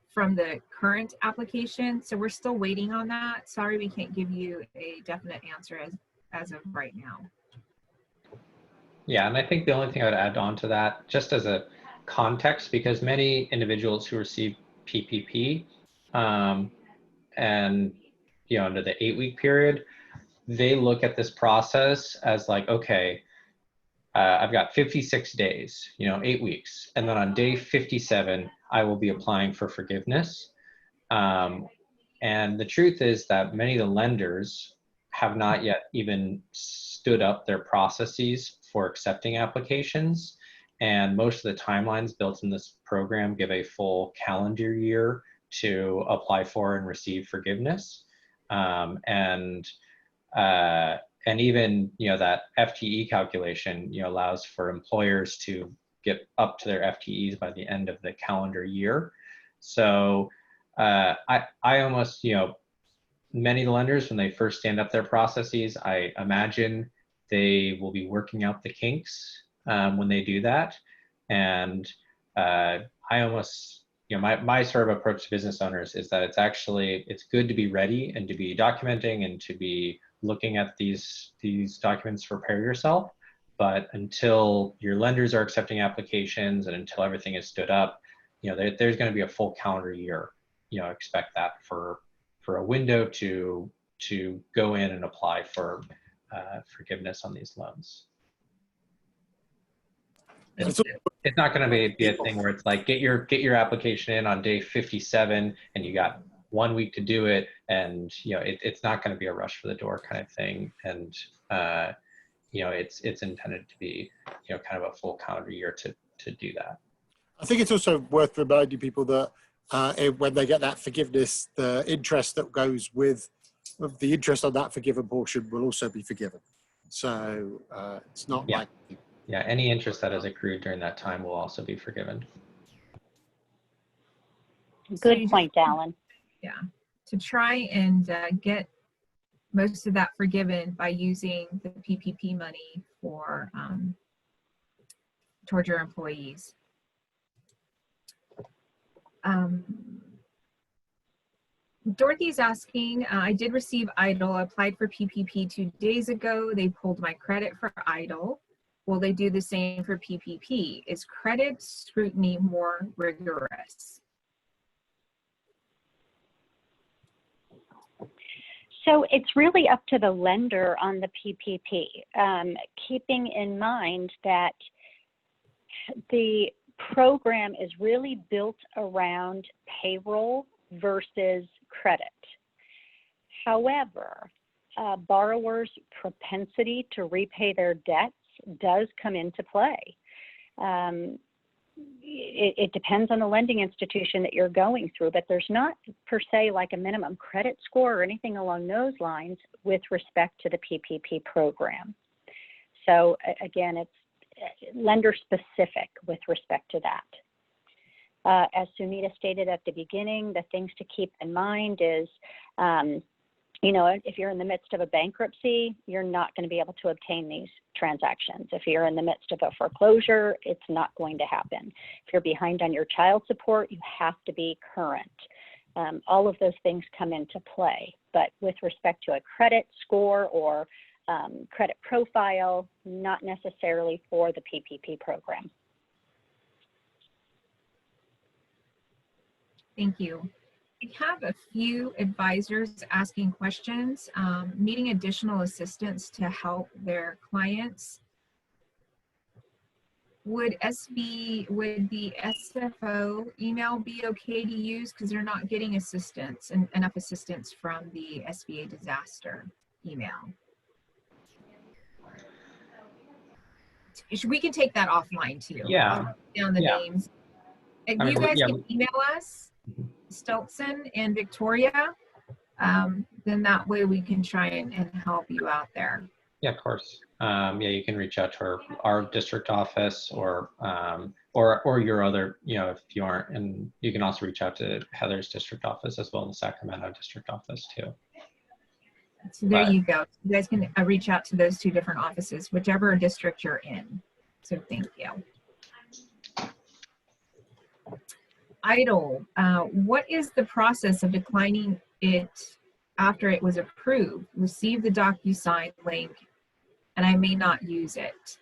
from the current application. So we're still waiting on that. Sorry, we can't give you a definite answer as of right now. Yeah, and I think the only thing I would add on to that, just as a context, because many individuals who receive PPP and under the 8-week period, they look at this process as like, okay, I've got 56 days, 8 weeks. And then on day 57, I will be applying for forgiveness. And the truth is that many of the lenders have not yet even stood up their processes for accepting applications. And most of the timelines built in this program give a full calendar year to apply for and receive forgiveness. And even, that FTE calculation, allows for employers to get up to their FTEs by the end of the calendar year. So I almost, many of the lenders, when they first stand up their processes, I imagine they will be working out the kinks when they do that. And I almost, my sort of approach to business owners is that it's good to be ready and to be documenting and to be looking at these documents to prepare yourself. But until your lenders are accepting applications and until everything is stood up, there's going to be a full calendar year. Expect that for a window to go in and apply for forgiveness on these loans. It's not going to be a thing where it's like get your application in on day 57 and you got 1 week to do it, and it's not going to be a rush for the door kind of thing. And it's intended to be kind of a full calendar year to do that. I think it's also worth reminding people that when they get that forgiveness, the interest that goes with the interest on that forgiven portion will also be forgiven. So it's not like any interest that is accrued during that time will also be forgiven. Good point, Alan. Yeah, to try and get most of that forgiven by using the PPP money for towards your employees. Dorothy's asking, I did receive EIDL. I applied for PPP 2 days ago. They pulled my credit for EIDL. Will they do the same for PPP? Is credit scrutiny more rigorous? So it's really up to the lender on the PPP, keeping in mind that the program is really built around payroll versus credit. However, borrowers' propensity to repay their debts does come into play. It depends on the lending institution that you're going through, but there's not per se like a minimum credit score or anything along those lines with respect to the PPP program. So again, it's lender specific with respect to that. As Sunita stated at the beginning, the things to keep in mind is, if you're in the midst of a bankruptcy, you're not going to be able to obtain these transactions. If you're in the midst of a foreclosure, it's not going to happen. If you're behind on your child support, you have to be current. All of those things come into play. But with respect to a credit score or credit profile, not necessarily for the PPP program. Thank you. We have a few advisors asking questions, needing additional assistance to help their clients. Would the SFO email be okay to use because they're not getting enough assistance from the SBA disaster email? We can take that offline too. Yeah. Down the names. And you guys can email us, Stelzen and Victoria. Then that way we can try and help you out there. Yeah, of course. You can reach out to our district office or your other, if you aren't, and you can also reach out to Heather's district office as well as the Sacramento district office too. So there you go. You guys can reach out to those two different offices, whichever district you're in. So thank you. EIDL, what is the process of declining it after it was approved? Receive the DocuSign link, and I may not use it.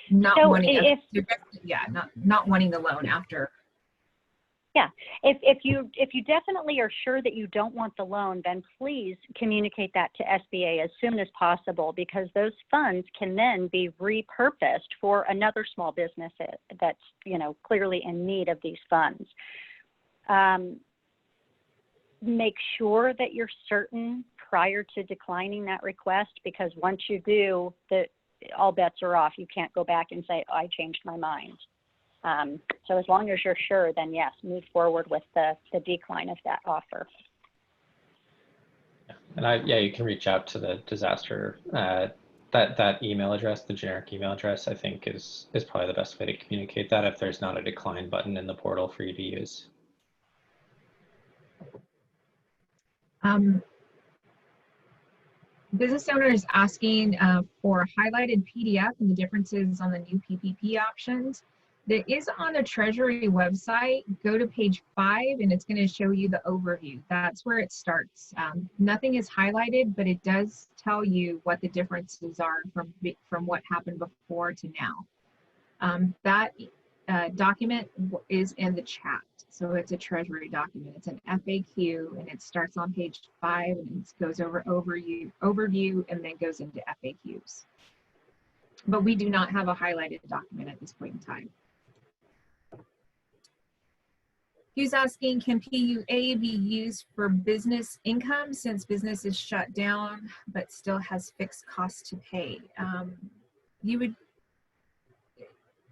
Not wanting the loan after. Yeah, if you definitely are sure that you don't want the loan, then please communicate that to SBA as soon as possible, because those funds can then be repurposed for another small business that's clearly in need of these funds. Make sure that you're certain prior to declining that request, because once you do, all bets are off. You can't go back and say, oh, I changed my mind. So as long as you're sure, then yes, move forward with the decline of that offer. And you can reach out to the disaster, that email address, the generic email address, I think is probably the best way to communicate that if there's not a decline button in the portal for you to use. Business owners asking for a highlighted PDF and the differences on the new PPP options. There is on the Treasury website. Go to page 5 and it's going to show you the overview. That's where it starts. Nothing is highlighted, but it does tell you what the differences are from what happened before to now. That document is in the chat. So it's a Treasury document. It's an FAQ and it starts on page 5 and it goes over overview and then goes into FAQs. But we do not have a highlighted document at this point in time. He's asking, can PUA be used for business income since business is shut down but still has fixed costs to pay?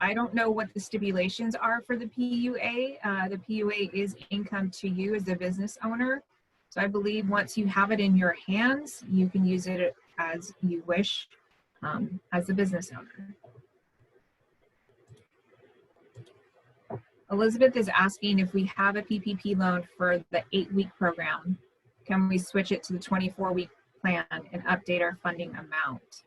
I don't know what the stipulations are for the PUA. The PUA is income to you as a business owner. So I believe once you have it in your hands, you can use it as you wish as a business owner. Elizabeth is asking if we have a PPP loan for the 8-week program, can we switch it to the 24-week plan and update our funding amount?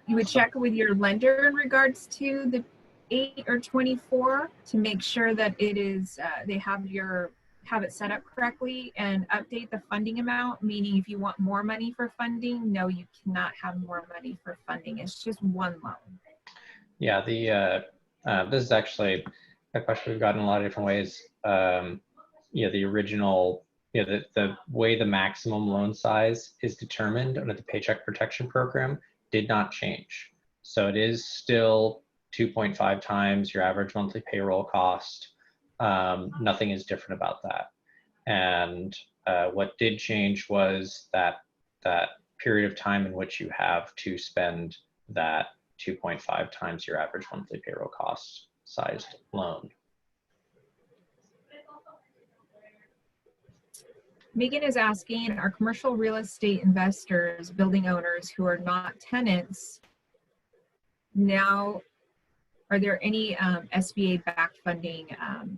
You would check with your lender in regards to the 8 or 24 to make sure that it is they have it set up correctly and update the funding amount, meaning if you want more money for funding, no, you cannot have more money for funding. It's just one loan. Yeah, this is actually a question we've gotten in a lot of different ways. The original, the way the maximum loan size is determined under the Paycheck Protection Program did not change. So it is still 2.5 times your average monthly payroll cost. Nothing is different about that. And what did change was that period of time in which you have to spend that 2.5 times your average monthly payroll cost sized loan. Megan is asking, are commercial real estate investors, building owners who are not tenants, now, are there any SBA-backed funding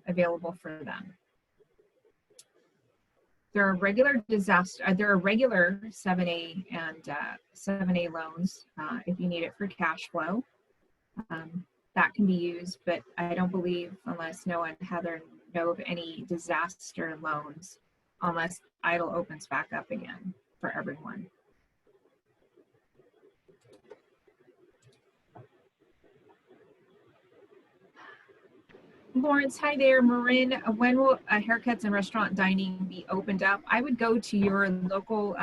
available for them? There are regular 7A and 7A loans if you need it for cash flow. That can be used, but I don't believe, unless Noah and Heather know of any disaster loans, unless EIDL opens back up again for everyone. Lawrence, hi there. Marin, when will haircuts and restaurant dining be opened up? I would go to your local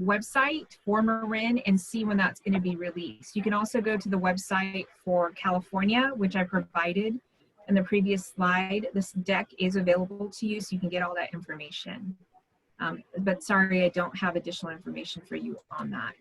website for Marin and see when that's going to be released. You can also go to the website for California, which I provided in the previous slide. This deck is available to you, so you can get all that information. But sorry, I don't have additional information for you on that.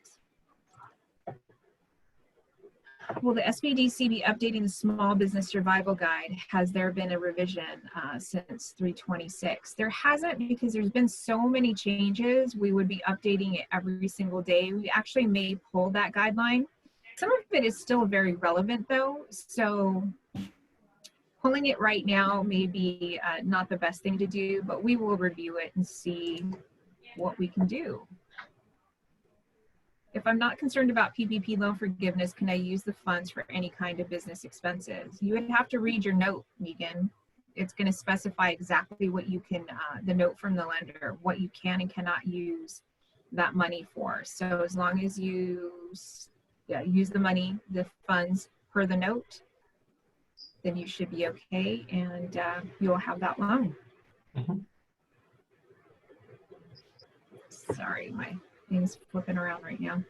Will the SBDC be updating the Small Business Survival Guide? Has there been a revision since 3/26? There hasn't, because there's been so many changes. We would be updating it every single day. We actually may pull that guideline. Some of it is still very relevant though, so pulling it right now may be not the best thing to do, but we will review it and see what we can do. If I'm not concerned about PPP loan forgiveness, can I use the funds for any kind of business expenses? You would have to read your note, Megan. It's going to specify exactly what you can, the note from the lender, what you can and cannot use that money for. So as long as you use the money, the funds per the note, then you should be okay, and you'll have that loan. Mm-hmm. Sorry, my thing's flipping around right now.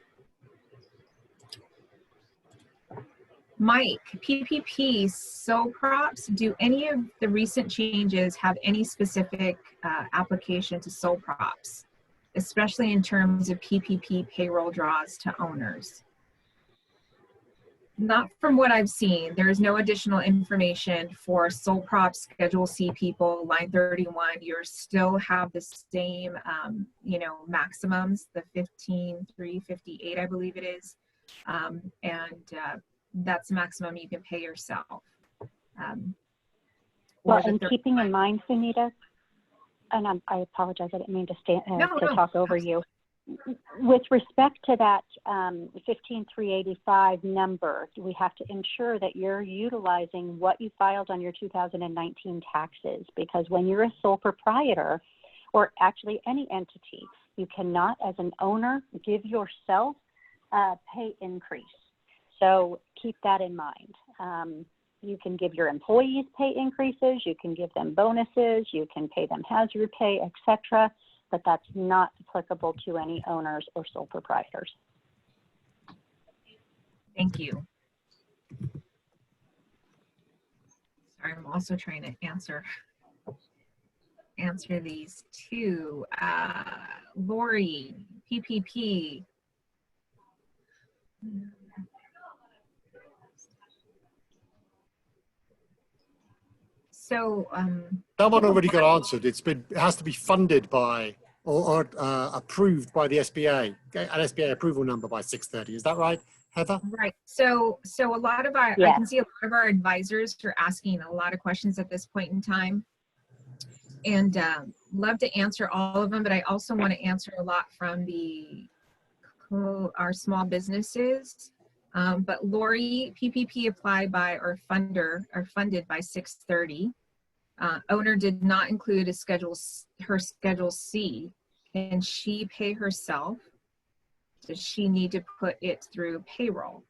Mike, PPP, sole props, do any of the recent changes have any specific application to sole props, especially in terms of PPP payroll draws to owners? Not from what I've seen. There is no additional information for sole props, Schedule C people, line 31. You still have the same, maximums, the 15,358, I believe it is, that's the maximum you can pay yourself. Well, and keeping in mind, Sunita, and I apologize, I didn't mean to talk over you. with respect to that 15,385 number, we have to ensure that you're utilizing what you filed on your 2019 taxes, because when you're a sole proprietor, or actually any entity, you cannot, as an owner, give yourself a pay increase. So keep that in mind. You can give your employees pay increases, you can give them bonuses, you can pay them hazard pay, etc., but that's not applicable to any owners or sole proprietors. Thank you. Sorry, I'm also trying to answer these two. Lori, PPP. So that one already got answered. It has to be funded by or approved by the SBA, an SBA approval number by 6:30. Is that right, Heather? right. So a lot of our, Yeah. I can see a lot of our advisors are asking a lot of questions at this point in time, and love to answer all of them. But I also want to answer a lot from our small businesses. But Lori, PPP applied by or funded by 6:30. Owner did not include her Schedule C. Can she pay herself? Does she need to put it through payroll?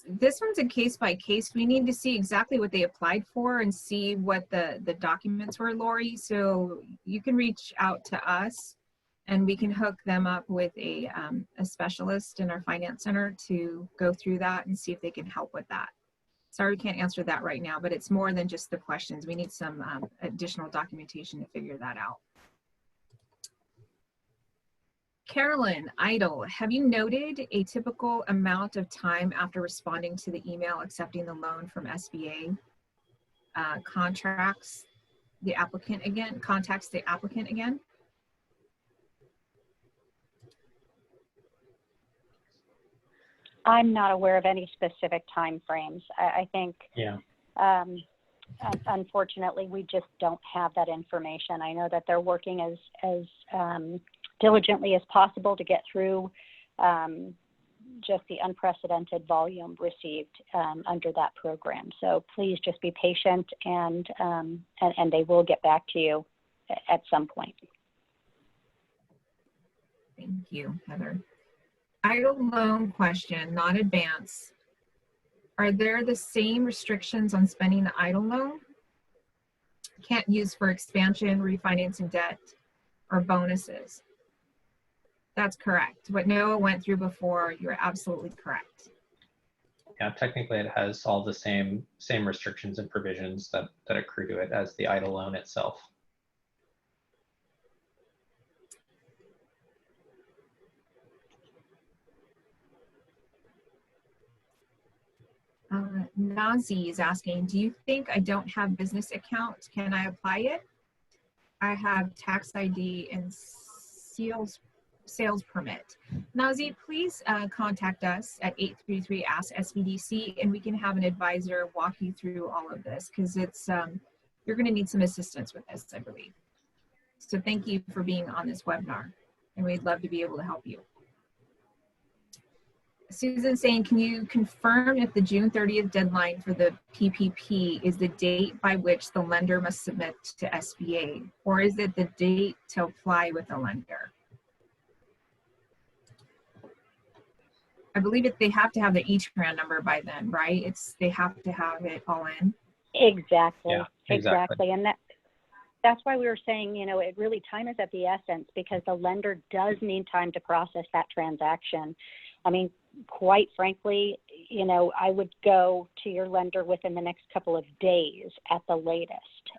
This one's a case by case. We need to see exactly what they applied for and see what the documents were, Lori. So you can reach out to us and we can hook them up with a specialist in our finance center to go through that and see if they can help with that. Sorry, we can't answer that right now, but it's more than just the questions. We need some additional documentation to figure that out. Carolyn, EIDL, have you noted a typical amount of time after responding to the email accepting the loan from SBA contacts the applicant again? I'm not aware of any specific time frames. I think, Yeah. Unfortunately, we just don't have that information. I know that they're working as diligently as possible to get through just the unprecedented volume received under that program. So please just be patient, and they will get back to you at some point. Thank you, Heather. EIDL loan question, not advance. Are there the same restrictions on spending the EIDL loan? Can't use for expansion, refinancing debt, or bonuses. That's correct. What Noah went through before, you're absolutely correct. Yeah, technically it has all the same restrictions and provisions that accrue to it as the EIDL loan itself. Nazi is asking, do you think I don't have business account? Can I apply it? I have tax ID and sales permit. Nazi, please contact us at 833-ASK-SBDC and we can have an advisor walk you through all of this, because it's you're going to need some assistance with this, I believe. So thank you for being on this webinar, and we'd love to be able to help you. Susan saying, can you confirm if the June 30th deadline for the PPP is the date by which the lender must submit to SBA, or is it the date to apply with the lender? I believe they have to have the ETRAN number by then, right? They have to have it all in. Exactly. Yeah, exactly. And that's why we were saying, you know, it really, time is of the essence, because the lender does need time to process that transaction. I mean, quite frankly, you know, I would go to your lender within the next couple of days at the latest,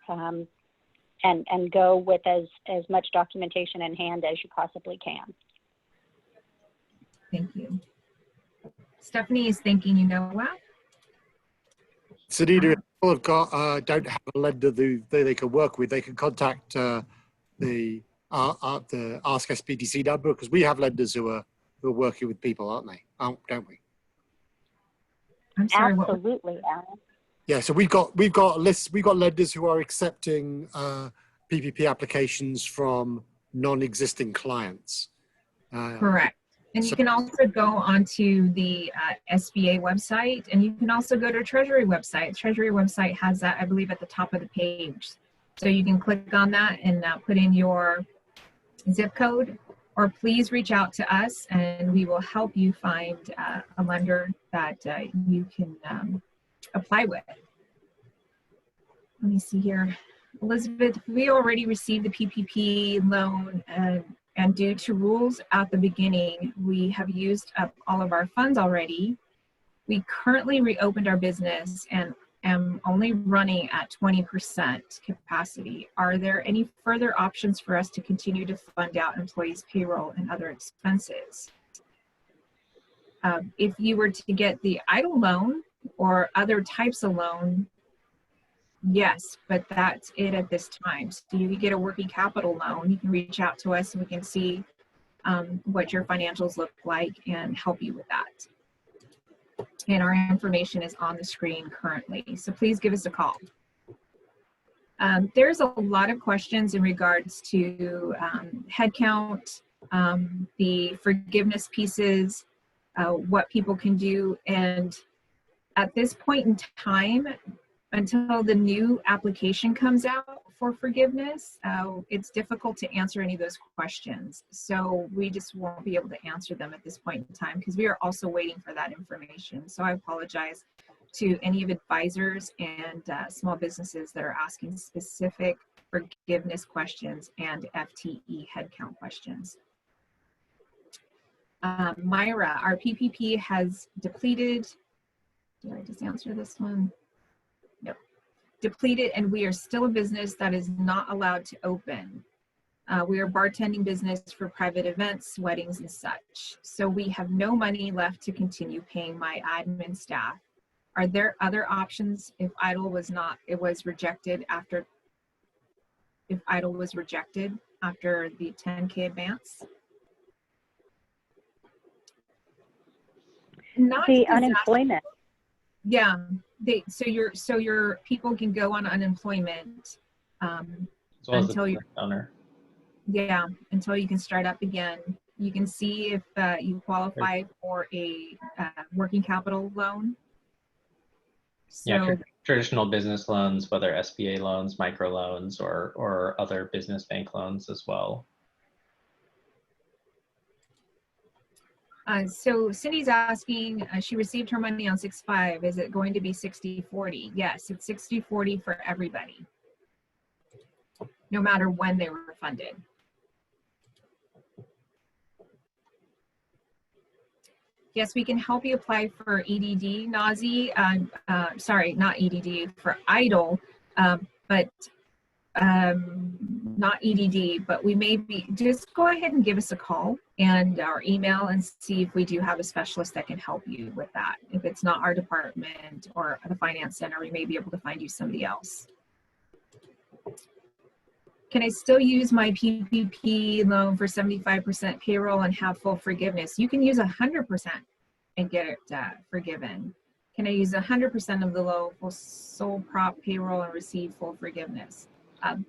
and go with as much documentation in hand as you possibly can. Thank you. Stephanie is thinking, you know what? Sunita, if people have got, don't have a lender they can work with, they can contact the Ask SBDC number, because we have lenders who are working with people, aren't they? Don't we? I'm sorry. Absolutely, Alan. Yeah, so we've got lists. We've got lenders who are accepting PPP applications from non-existing clients. Correct. And you can also go onto the SBA website, and you can also go to Treasury website. Treasury website has that, I believe, at the top of the page. So you can click on that and put in your zip code, or please reach out to us and we will help you find a lender that you can apply with. Let me see here. Elizabeth, we already received the PPP loan, and due to rules at the beginning, we have used up all of our funds already. We currently reopened our business and am only running at 20% capacity. Are there any further options for us to continue to fund out employees' payroll and other expenses? If you were to get the EIDL loan or other types of loan, yes, but that's it at this time. So you can get a working capital loan. You can reach out to us and we can see what your financials look like and help you with that. And our information is on the screen currently. So please give us a call. There's a lot of questions in regards to headcount, the forgiveness pieces, what people can do. And at this point in time, until the new application comes out for forgiveness, it's difficult to answer any of those questions. So we just won't be able to answer them at this point in time because we are also waiting for that information. So I apologize to any of advisors and small businesses that are asking specific forgiveness questions and FTE headcount questions. Myra, our PPP has depleted. Did I just answer this one? Nope. Depleted, and we are still a business that is not allowed to open. We are bartending business for private events, weddings, and such. So we have no money left to continue paying my admin staff. Are there other options if EIDL was not, it was rejected after, if EIDL was rejected after the 10K advance? Not the unemployment. Yeah, so your people can go on unemployment until you owner. Yeah, until you can start up again. You can see if you qualify for a working capital loan. So, yeah, traditional business loans, whether SBA loans, micro loans, or other business bank loans as well. So Cindy's asking, she received her money on 6/5. Is it going to be 60/40? Yes, it's 60/40 for everybody, no matter when they were funded. Yes, we can help you apply for EDD, Nazi. Sorry, not EDD, for EIDL, but not EDD, but we may be, just go ahead and give us a call and our email and see if we do have a specialist that can help you with that. If it's not our department or the finance center, we may be able to find you somebody else. Can I still use my PPP loan for 75% payroll and have full forgiveness? You can use 100% and get it forgiven. Can I use 100% of the loan for sole prop payroll and receive full forgiveness?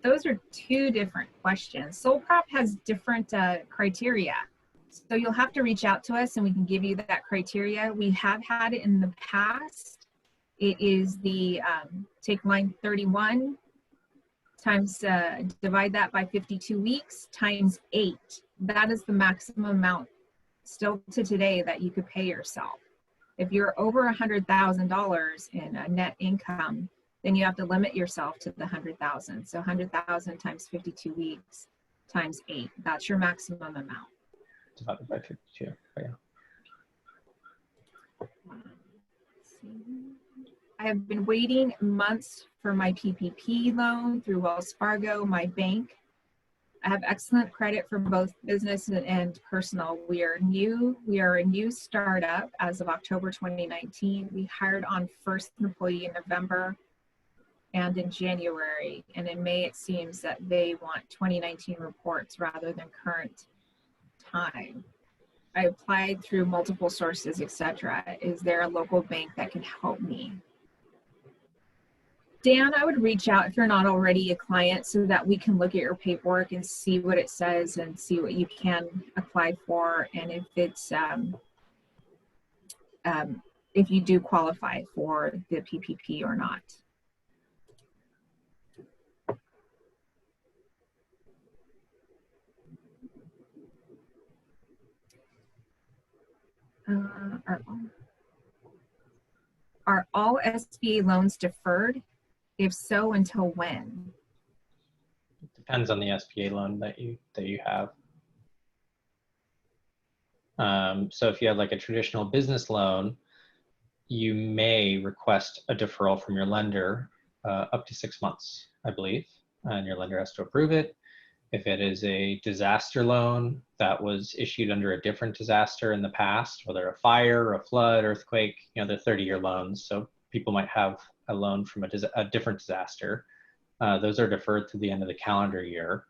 Those are two different questions. Sole prop has different criteria. So you'll have to reach out to us and we can give you that criteria. We have had it in the past. It is the, take line 31 times, divide that by 52 weeks times 8. That is the maximum amount still to today that you could pay yourself. If you're over $100,000 in net income, then you have to limit yourself to the 100,000. So 100,000 times 52 weeks times 8. That's your maximum amount. Divided by 52. Oh, yeah. I have been waiting months for my PPP loan through Wells Fargo, my bank. I have excellent credit for both business and personal. We are a new startup as of October 2019. We hired on first employee in November and in January, and in May it seems that they want 2019 reports rather than current time. I applied through multiple sources, etc. Is there a local bank that can help me? Dan, I would reach out if you're not already a client so that we can look at your paperwork and see what it says and see what you can apply for, and if it's if you do qualify for the PPP or not. Are all SBA loans deferred? If so, until when? Depends on the SBA loan that you have. So if you have like a traditional business loan, you may request a deferral from your lender up to 6 months, I believe, and your lender has to approve it. If it is a disaster loan that was issued under a different disaster in the past, whether a fire, a flood, earthquake, you know, they're 30-year loans. So people might have a loan from a different disaster. Those are deferred through the end of the calendar year.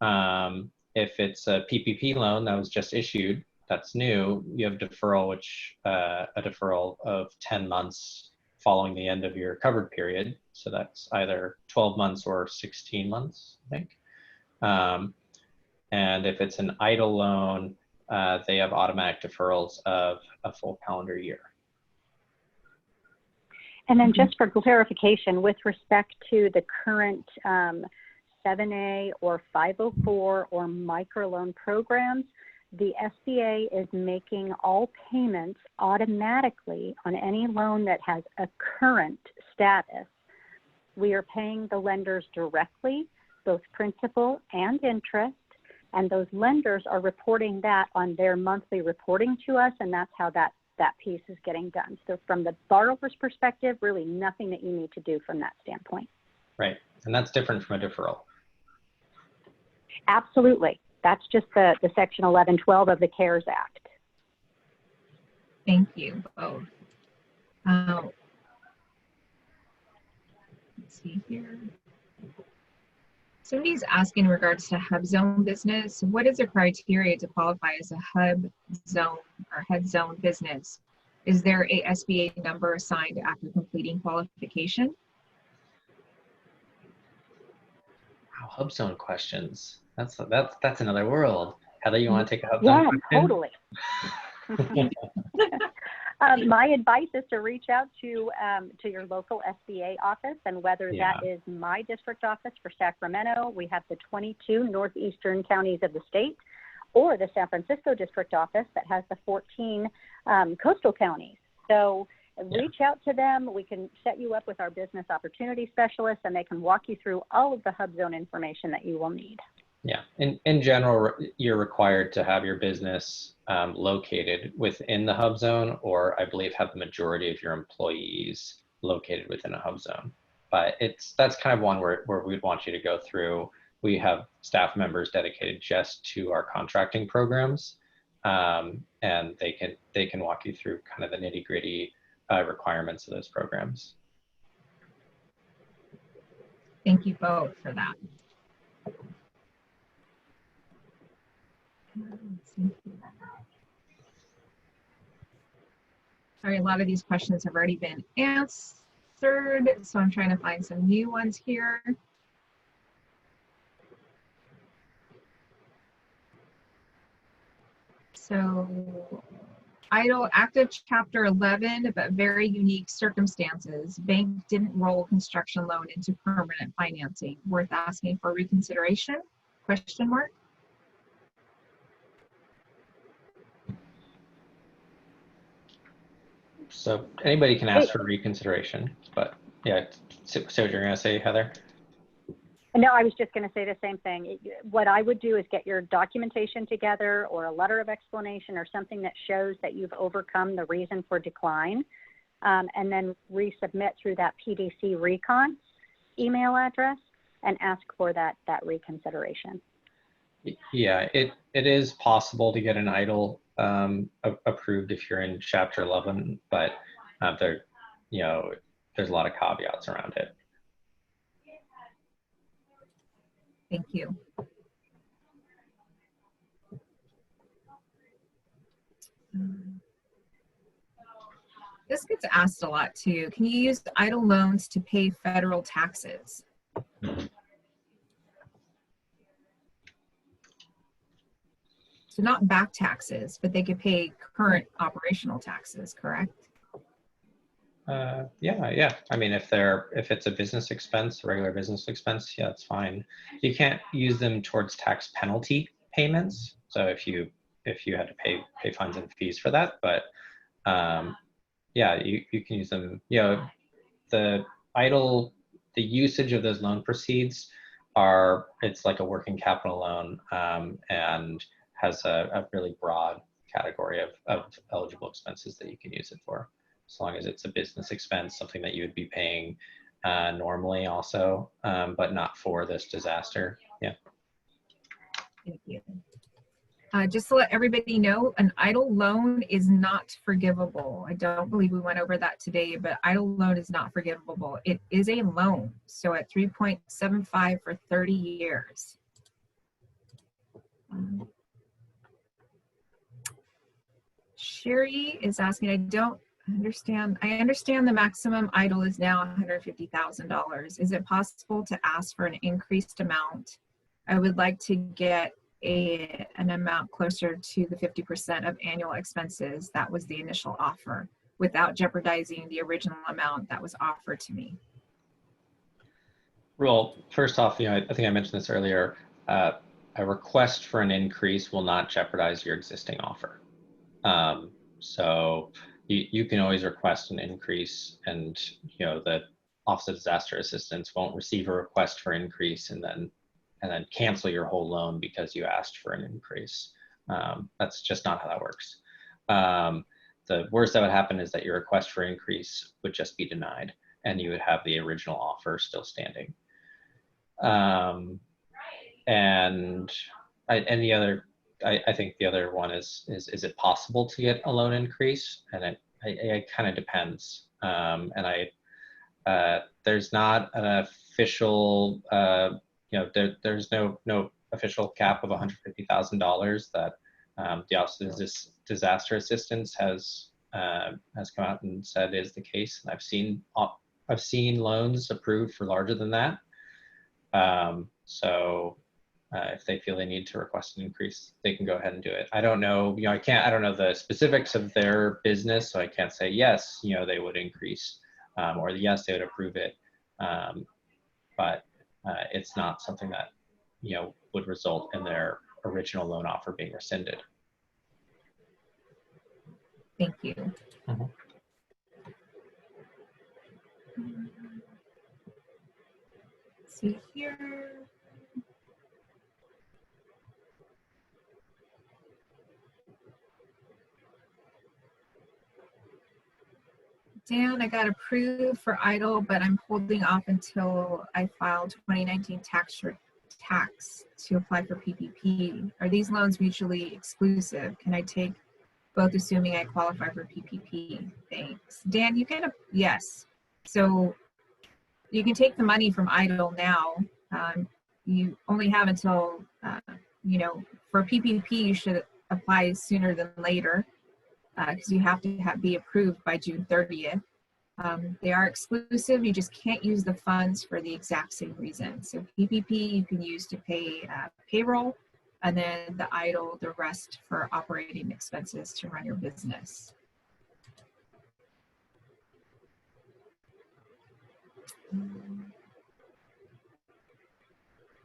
If it's a PPP loan that was just issued, that's new, you have deferral, which a deferral of 10 months following the end of your covered period. So that's either 12 months or 16 months, I think. And if it's an EIDL loan, they have automatic deferrals of a full calendar year. And then just for clarification, with respect to the current 7A or 504 or microloan programs, the SBA is making all payments automatically on any loan that has a current status. We are paying the lenders directly, both principal and interest, and those lenders are reporting that on their monthly reporting to us, and that's how that piece is getting done. So from the borrower's perspective, really nothing that you need to do from that standpoint. Right, and that's different from a deferral. Absolutely. That's just the Section 1112 of the CARES Act. Thank you both. Let's see here. Somebody's asking in regards to hub zone business, what is the criteria to qualify as a hub zone or head zone business? Is there a SBA number assigned after completing qualification? Wow, hub zone questions. That's another world. Heather, you want to take a hub zone question? Totally. My advice is to reach out to your local SBA office, and whether that is my district office for Sacramento, we have the 22 northeastern counties of the state, or the San Francisco district office that has the 14 coastal counties. So reach out to them. We can set you up with our business opportunity specialists, and they can walk you through all of the hub zone information that you will need. Yeah, in general, you're required to have your business located within the hub zone, or I believe have the majority of your employees located within a hub zone. But that's kind of one where we'd want you to go through. We have staff members dedicated just to our contracting programs, and they can walk you through kind of the nitty-gritty requirements of those programs. Thank you both for that. Sorry, a lot of these questions have already been answered, so I'm trying to find some new ones here. So, EIDL active chapter 11, but very unique circumstances. Bank didn't roll construction loan into permanent financing. Worth asking for reconsideration? Question mark. So anybody can ask for reconsideration, but yeah, so what you're gonna say, Heather? No, I was just going to say the same thing. What I would do is get your documentation together, or a letter of explanation, or something that shows that you've overcome the reason for decline, and then resubmit through that PDC recon email address and ask for that reconsideration. Yeah, it is possible to get an EIDL approved if you're in Chapter 11, but there's a lot of caveats around it. Thank you. This gets asked a lot too. Can you use idle loans to pay federal taxes? So not back taxes, but they could pay current operational taxes, correct? Yeah. I mean, if it's a business expense, a regular business expense, yeah, it's fine. You can't use them towards tax penalty payments. So if you had to pay fines and fees for that, but yeah, you can use them. You know, the usage of those loan proceeds it's like a working capital loan, and has a really broad category of eligible expenses that you can use it for, as long as it's a business expense, something that you would be paying normally also, but not for this disaster. Yeah. Thank you. Just to let everybody know, an idle loan is not forgivable. I don't believe we went over that today, but idle loan is not forgivable. It is a loan, so at 3.75 for 30 years. Sherry is asking, I understand the maximum idle is now $150,000. Is it possible to ask for an increased amount? I would like to get an amount closer to the 50% of annual expenses. That was the initial offer, without jeopardizing the original amount that was offered to me. Well, first off, I think I mentioned this earlier. A request for an increase will not jeopardize your existing offer. So you can always request an increase, and the Office of Disaster Assistance won't receive a request for increase and then cancel your whole loan because you asked for an increase. That's just not how that works. The worst that would happen is that your request for increase would just be denied, and you would have the original offer still standing. I think the other one is it possible to get a loan increase? And it kind of depends. There's not an official, there's no official cap of $150,000 that the Office of Disaster Assistance has come out and said is the case. And I've seen loans approved for larger than that. If they feel they need to request an increase, they can go ahead and do it. I don't know, I don't know the specifics of their business, so I can't say yes, they would increase, or yes, they would approve it. But it's not something that, would result in their original loan offer being rescinded. Thank you. Mm-hmm. Let's see here. Dan, I got approved for idle, but I'm holding off until I file 2019 tax to apply for PPP. Are these loans mutually exclusive? Can I take both assuming I qualify for PPP? Thanks. Dan, you can, yes. So you can take the money from idle now. You only have until, for PPP, you should apply sooner than later, because you have to be approved by June 30th. They are exclusive. You just can't use the funds for the exact same reason. So PPP you can use to pay payroll, and then the idle, the rest for operating expenses to run your business.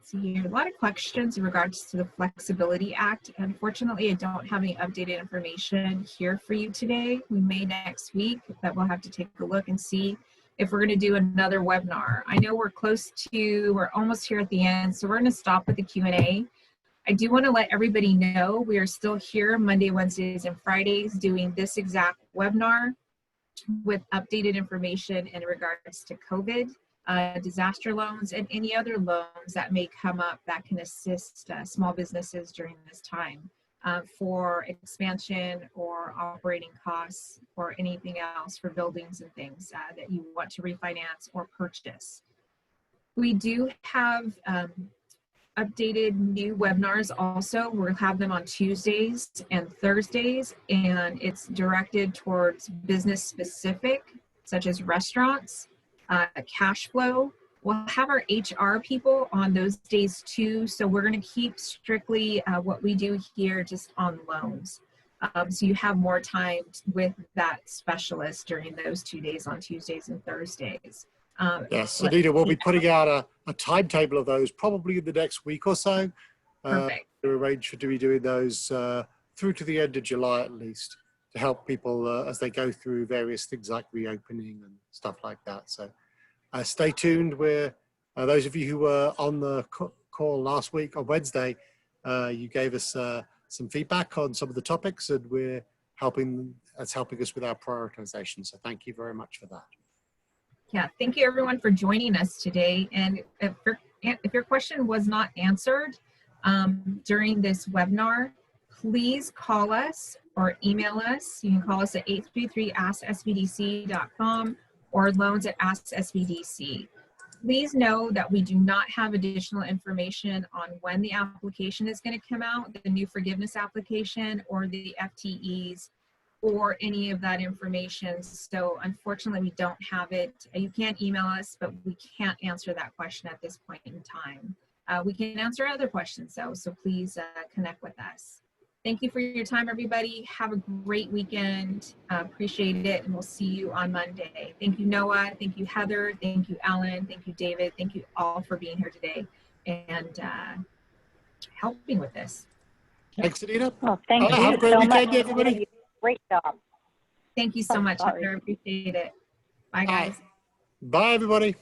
See here, a lot of questions in regards to the Flexibility Act. Unfortunately, I don't have any updated information here for you today. We may next week, but we'll have to take a look and see if we're going to do another webinar. I know we're almost here at the end, so we're going to stop with the Q&A. I do want to let everybody know we are still here Monday, Wednesdays, and Fridays doing this exact webinar with updated information in regards to COVID. Disaster loans, and any other loans that may come up that can assist small businesses during this time for expansion or operating costs or anything else for buildings and things that you want to refinance or purchase. We do have updated new webinars also. We'll have them on Tuesdays and Thursdays, and it's directed towards business specific, such as restaurants, cash flow. We'll have our HR people on those days too. So we're going to keep strictly what we do here just on loans. So you have more time with that specialist during those 2 days on Tuesdays and Thursdays. Yes, Anita, we'll be putting out a timetable of those probably in the next week or so. Perfect. To arrange to be doing those through to the end of July at least, to help people as they go through various things like reopening and stuff like that. So stay tuned. We're those of you who were on the call last week on Wednesday, you gave us some feedback on some of the topics, and we're helping us with our prioritization. So thank you very much for that. Yeah, thank you everyone for joining us today. And if your question was not answered during this webinar, please call us or email us. You can call us at 833-asksbdc.com or loans@asksbdc. Please know that we do not have additional information on when the application is going to come out, the new forgiveness application or the FTEs, or any of that information. So unfortunately, we don't have it. You can email us, but we can't answer that question at this point in time. We can answer other questions though, so please connect with us. Thank you for your time, everybody. Have a great weekend. Appreciate it, and we'll see you on Monday. Thank you, Noah. Thank you, Heather. Thank you, Alan. Thank you, David. Thank you all for being here today and helping with this. Thanks, Anita. Well, thank you Have a great so weekend, much. everybody. Great job. Thank you so much, Sorry. Heather. Appreciate it. Bye, guys. Bye, everybody.